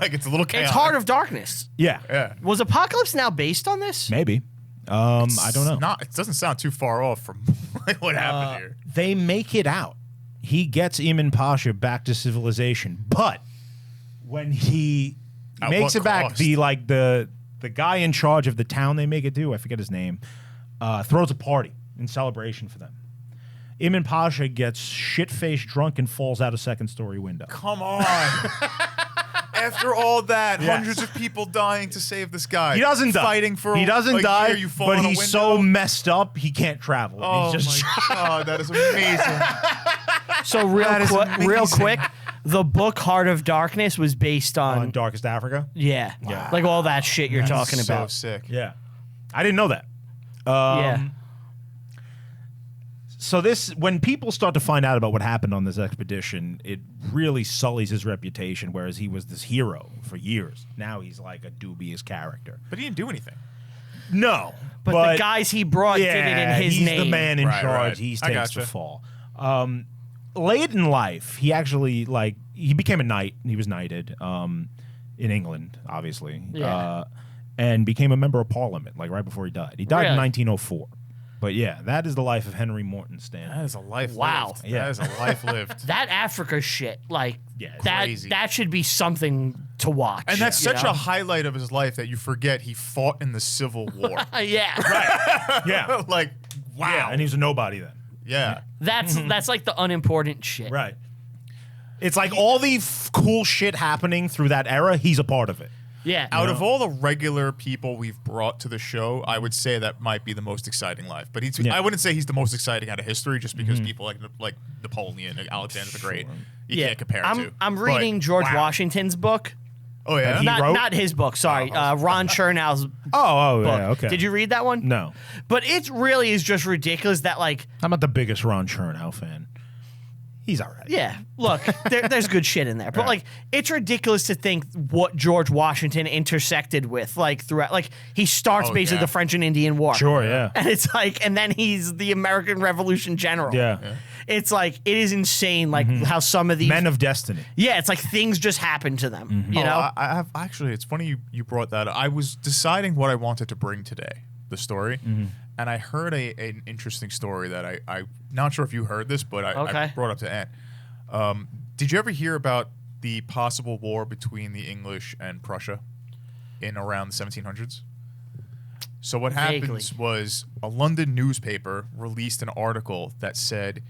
Like it's a little chaotic. It's Heart of Darkness. Yeah. Yeah. Was Apocalypse Now based on this? Maybe. I don't know. It doesn't sound too far off from like what happened here. They make it out. He gets Eamon Pasha back to civilization, but when he At makes what it back, cost? the guy in charge of the town they make it to, I forget his name, throws a party in celebration for them. Eamon Pasha gets shit-faced drunk and falls out a second-story window. Come on. After all that, Yes. hundreds of people dying to save this guy. He doesn't die. Fighting for he doesn't a die, year, you fall but in a he's window. so messed up he can't travel. Oh he's just my god, that is amazing. So That is real amazing. quick, the book Heart of Darkness was based on, on Darkest Africa. yeah, Yeah. like all that shit you're talking so about. sick. Yeah, I didn't know that. Yeah. So when people start to find out about what happened on this expedition, it really sullies his reputation, whereas he was this hero for years. Now he's like a dubious character. But he didn't do anything. No. But the guys he brought did it in his he's name. the man in Right, charge. right. He I takes the gotcha. fall. Late in life, he actually, he became a knight. He was knighted in England, obviously. Yeah. And became a member of Parliament, right before he died. He died in Really? 1904. But yeah, that is the life of Henry Morton Stanley. That is a life Wow. lived. Yeah. That is a life lived. That Africa shit, Yeah, it's crazy. that should be something to watch. And that's you such know? a highlight of his life that you forget he fought in the Civil War. Yeah. Yeah. Like, wow. Yeah, and he was a nobody then. Yeah. That's like the unimportant shit. Right. It's like all the cool shit happening through that era, he's a part of it. Yeah. Out of all the regular people we've brought to the show, I would say that might be the most exciting life. But I wouldn't say he's the most exciting out of history just because people like Napoleon and Alexander the Great, you can't compare to. I'm reading George wow. Washington's book. Oh, yeah? He wrote? Not his book, sorry. Ron Chernow's Oh, book. yeah, okay. Did you read that one? No. But it really is just ridiculous that I'm not the biggest Ron Chernow fan. He's all right. Yeah, look, there's good shit in there, but like, it's ridiculous to think what George Washington intersected with, like throughout. Like, he starts basically the French and Indian War. Sure, yeah. And it's like, and then he's the American Revolution general. Yeah. It's like, it is insane, like how some of these Men of destiny. Yeah, it's like things just happen to them. You know, I have actually. It's funny you brought that up. I was deciding what I wanted to bring today, the story, and I heard an interesting story that I'm not sure if you heard this, but I brought up to Ant. Did you ever hear about the possible war between the English and Prussia in around the 1700s? So what happens was a London newspaper released an article that said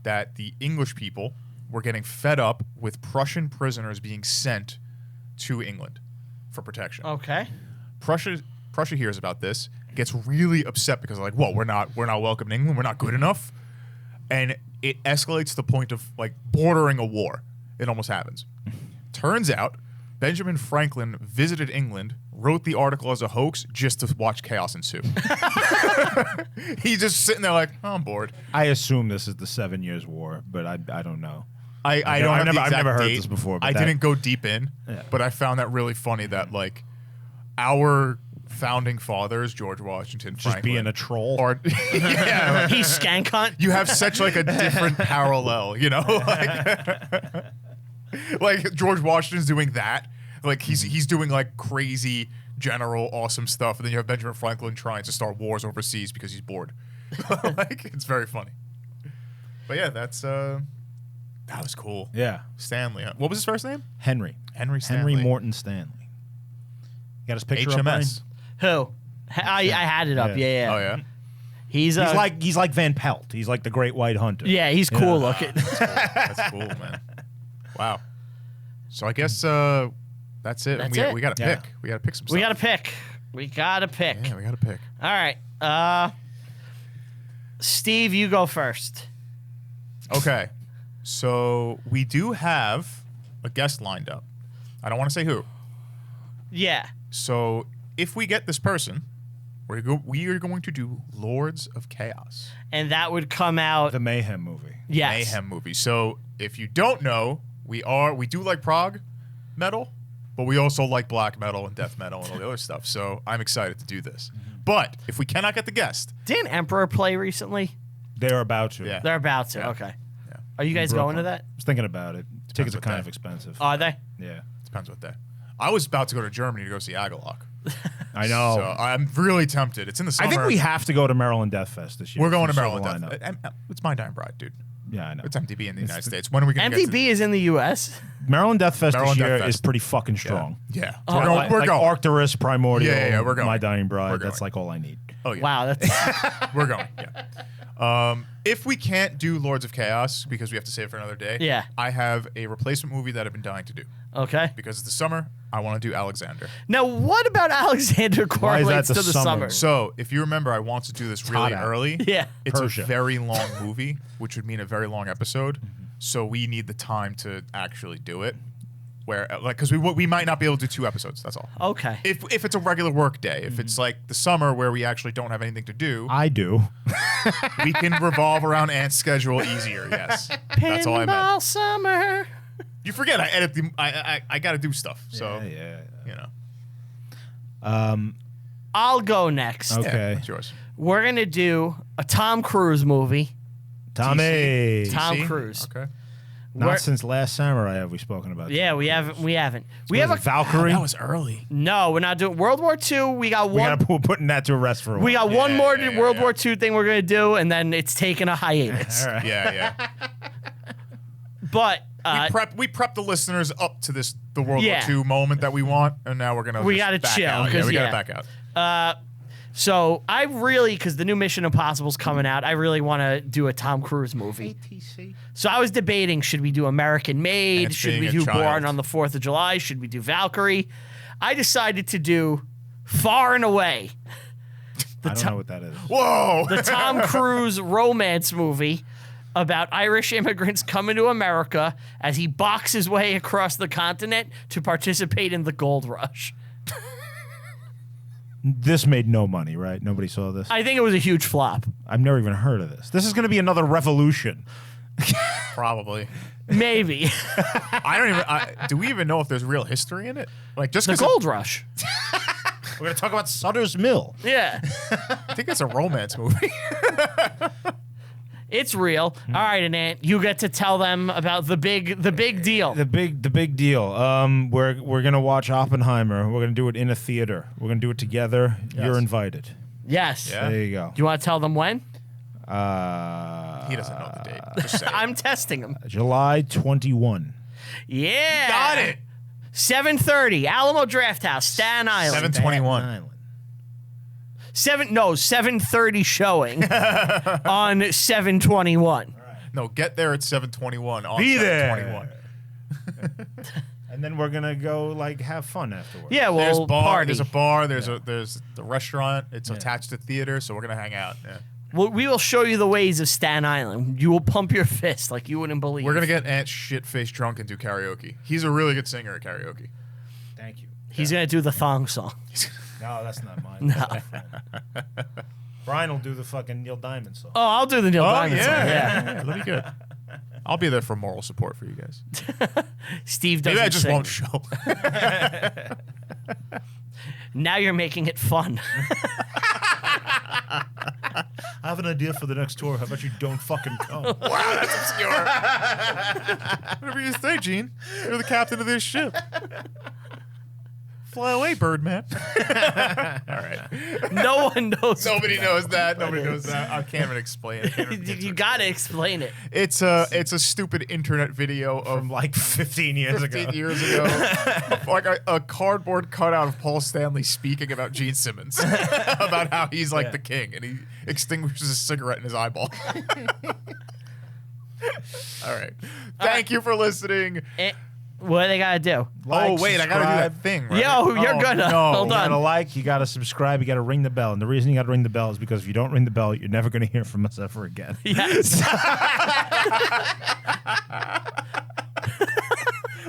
that the English people were getting fed up with Prussian prisoners being sent to England for protection. okay. Prussia hears about this, gets really upset because they're like, "Whoa, we're not welcome in England. We're not good enough," and it escalates to the point of like bordering a war. It almost happens. Turns out, Benjamin Franklin visited England, wrote the article as a hoax just to watch chaos ensue. He's just sitting there like, oh, I'm bored. I assume this is the 7 Years' War, but I don't know. I've never heard this before. But I didn't go deep in, but I found that really funny that like our founding fathers, George Washington, just Franklin, being a troll. or He's skank hunt. you have such like a different parallel, you know, like George Washington's doing that, like he's doing like crazy general awesome stuff, and then you have Benjamin Franklin trying to start wars overseas because he's bored. Like it's very funny. But yeah, that was cool. Yeah. Stanley. What was his first name? Henry Stanley. Morton Stanley. You got his picture up, Brian? HMS. Who? I had it up. Yeah. Oh yeah. He's like Van Pelt. He's like the Great White Hunter. Yeah, he's cool looking. That's cool, man. Wow. So I guess that's it. That's We got to pick. We got to pick some stuff. We got to pick. Yeah, we got to pick. All right. Steve, you go first. Okay. So we do have a guest lined up. I don't want to say who. Yeah. So if we get this person, we are going to do Lords of Chaos. And that would come out. The Mayhem movie. Yes. Mayhem movie. So if you don't know, we do like prog metal, but we also like black metal and death metal and all the other stuff. So I'm excited to do this. But if we cannot get the guest, Didn't Emperor play recently? They're about to. Yeah. They're about to. Yeah. Okay. Yeah. Are you guys going to that? I was thinking about it. Tickets are what kind day. of expensive. Are they? Yeah. depends what day. I was about to go to Germany to go see Agalloch. I know. So I'm really tempted. It's in the summer. I think we have to go to Maryland Death Fest this year. We're going to So Maryland. line up. It's My Dying Bride, dude. Yeah, I know. It's MTV in the United States. When are we going to get to MTV is in the U.S. Maryland Death Fest Maryland this year Death is Fest. pretty fucking strong. Yeah. Oh, We're going. Arcturus, Primordial, Yeah, we're going. My Dying We're Bride. going. That's like all I need. Oh, yeah. Wow, that's We're going. Yeah. If we can't do Lords of Chaos because we have to save it for another day, Yeah. I have a replacement movie that I've been dying to do. okay. Because it's the summer, I want to do Alexander. Now, what about Alexander Why is that correlates the to the summer? summer? So, if you remember, I want to do this really hot out. early. Yeah. It's Persia. a very long movie, which would mean a very long episode. So we need the time to actually do it. Where, like, because we might not be able to do 2 episodes. That's all. Okay. If it's a regular work day, if it's like the summer where we actually don't have anything to do, I do. we can revolve around Ant's schedule easier. Yes, that's all I meant. Pinball summer. You forget I edit the. I got to do stuff. So yeah. you know. I'll go next. Okay. Yeah, it's yours. We're gonna do a Tom Cruise movie. Tommy. Tom See? Cruise. Okay. Not We're- since Last Samurai have we spoken about. Yeah, Tom we Cruise. haven't. We haven't. We Was have it a Valkyrie. That was early. no. We're not doing World War II. We got one. We're putting that to rest for a while. We got one Yeah, more yeah, World yeah. War II thing we're gonna do, and then it's taking a hiatus. All right. Yeah. But we prep the listeners up to the World Yeah. War II moment that we want, and now we're gonna. We just gotta back chill, out. 'cause, Yeah, we yeah. gotta back out. so I really, because the new Mission Impossible's coming out, I really want to do a Tom Cruise movie. So I was debating: should we do American Made? And Should being we a do child. Born on the 4th of July? Should we do Valkyrie? I decided to do Far and Away, I don't know what that is. Whoa! the Tom Cruise romance movie about Irish immigrants coming to America as he boxes his way across the continent to participate in the gold rush. This made no money, right? Nobody saw this. I think it was a huge flop. I've never even heard of this. This is going to be another Revolution. Probably. Maybe. I don't even. Do we even know if there's real history in it? Like just The 'cause Gold Rush. We're gonna talk about Sutter's Mill. Yeah. I think it's a romance movie. It's real. All right, Anant, you get to tell them about the big deal. The big deal. We're gonna watch Oppenheimer. We're gonna do it in a theater. We're gonna do it together. Yes. You're invited. Yes. Yeah. There you go. Do you want to tell them when? He doesn't know the date. Just say it. I'm testing him. July 21. Yeah. Got it. 7:30, Alamo Drafthouse, Staten Island. 7:21. 7:30 showing on 7/21. No, get there at 7:21. On Be there. 7:21. And then we're gonna go like have fun afterwards. Yeah, There's well, bar. party. There's a bar. There's the restaurant. It's attached to theater, so we're gonna hang out. Yeah. We will show you the ways of Staten Island. You will pump your fist like you wouldn't believe. We're gonna get Ant shit-faced drunk and do karaoke. He's a really good singer at karaoke. Thank you. He's gonna do the thong song. No, that's not mine. No. That's my friend. Brian will do the fucking Neil Diamond song. Oh, I'll do the Neil Diamond song. Yeah. yeah. That'll be good. I'll be there for moral support for you guys. Steve doesn't Maybe I just sing. won't show. Now you're making it fun. I have an idea for the next tour. How about you don't fucking come? Wow, that's obscure. Whatever you say, Gene. You're the captain of this ship. Fly away, Birdman. All right. No one knows. Nobody knows that. Nobody knows that. I can't even explain it. You gotta explain it. It's a stupid internet video of From like 15 years 15 ago. years ago. Like a cardboard cutout of Paul Stanley speaking about Gene Simmons. About how he's like the king and he extinguishes a cigarette in his eyeball. All right. Thank you for listening. What do they gotta do? Like, oh, wait, I gotta do subscribe. that thing, right? Yo, you're Oh, gonna. no. Hold You gotta on. like, you gotta subscribe, you gotta ring the bell. And the reason you gotta ring the bell is because if you don't ring the bell, you're never gonna hear from us ever again. Yes.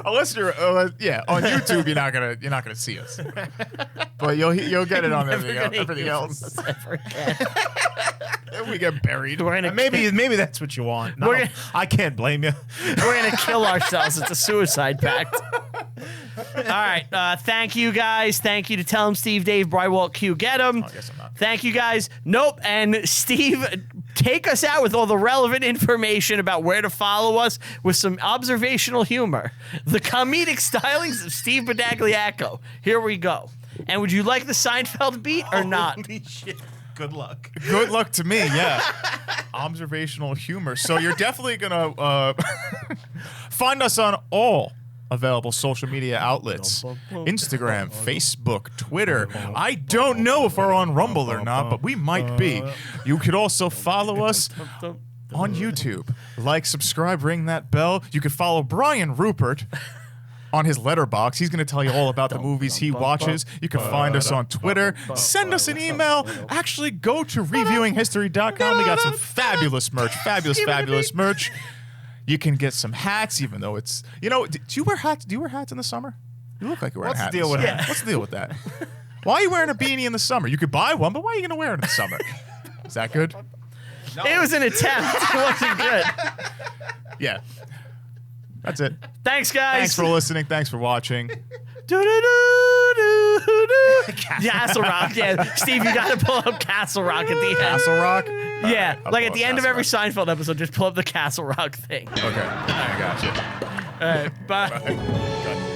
Unless you're, on YouTube, you're not gonna see us, but you'll get it on everything else. Ever again. And we get buried. We're gonna Maybe that's what you want. No, I can't blame you. We're gonna kill ourselves. It's a suicide pact. All right. Thank you guys. Thank you to Tell 'em Steve, Dave, Brywalt, Q, get 'em. I guess I'm not. Thank you guys. Nope. And Steve, take us out with all the relevant information about where to follow us with some observational humor. The comedic stylings of Steve Badagliacco. Here we go. And would you like the Seinfeld beat or not? Holy shit. Good luck. Good luck to me, yeah. Observational humor. So you're definitely gonna find us on all available social media outlets. Instagram, Facebook, Twitter. I don't know if we're on Rumble or not, but we might be. You could also follow us on YouTube. Like, subscribe, ring that bell. You could follow Brian Rupert on his letterbox. He's going to tell you all about the movies he watches. You can find us on Twitter. Send us an email. Actually, go to reviewinghistory.com. We got some fabulous merch. Fabulous merch. You can get some hats, even though it's... You know, do you wear hats? Do you wear hats in the summer? You look like you're wearing What's a the hat. deal with hats? What's the deal with that? Why are you wearing a beanie in the summer? You could buy one, but why are you going to wear it in the summer? Is that good? It was an attempt. It wasn't good. Yeah. That's it. Thanks, guys. Thanks for listening. Thanks for watching. Castle Rock, yeah. Steve, you got to pull up Castle Rock at the end. Castle Rock? Yeah, I'll like pull at the up end of Castle every Rock. Seinfeld episode, just pull up the Castle Rock thing. Okay. I got you. All right, bye. Good.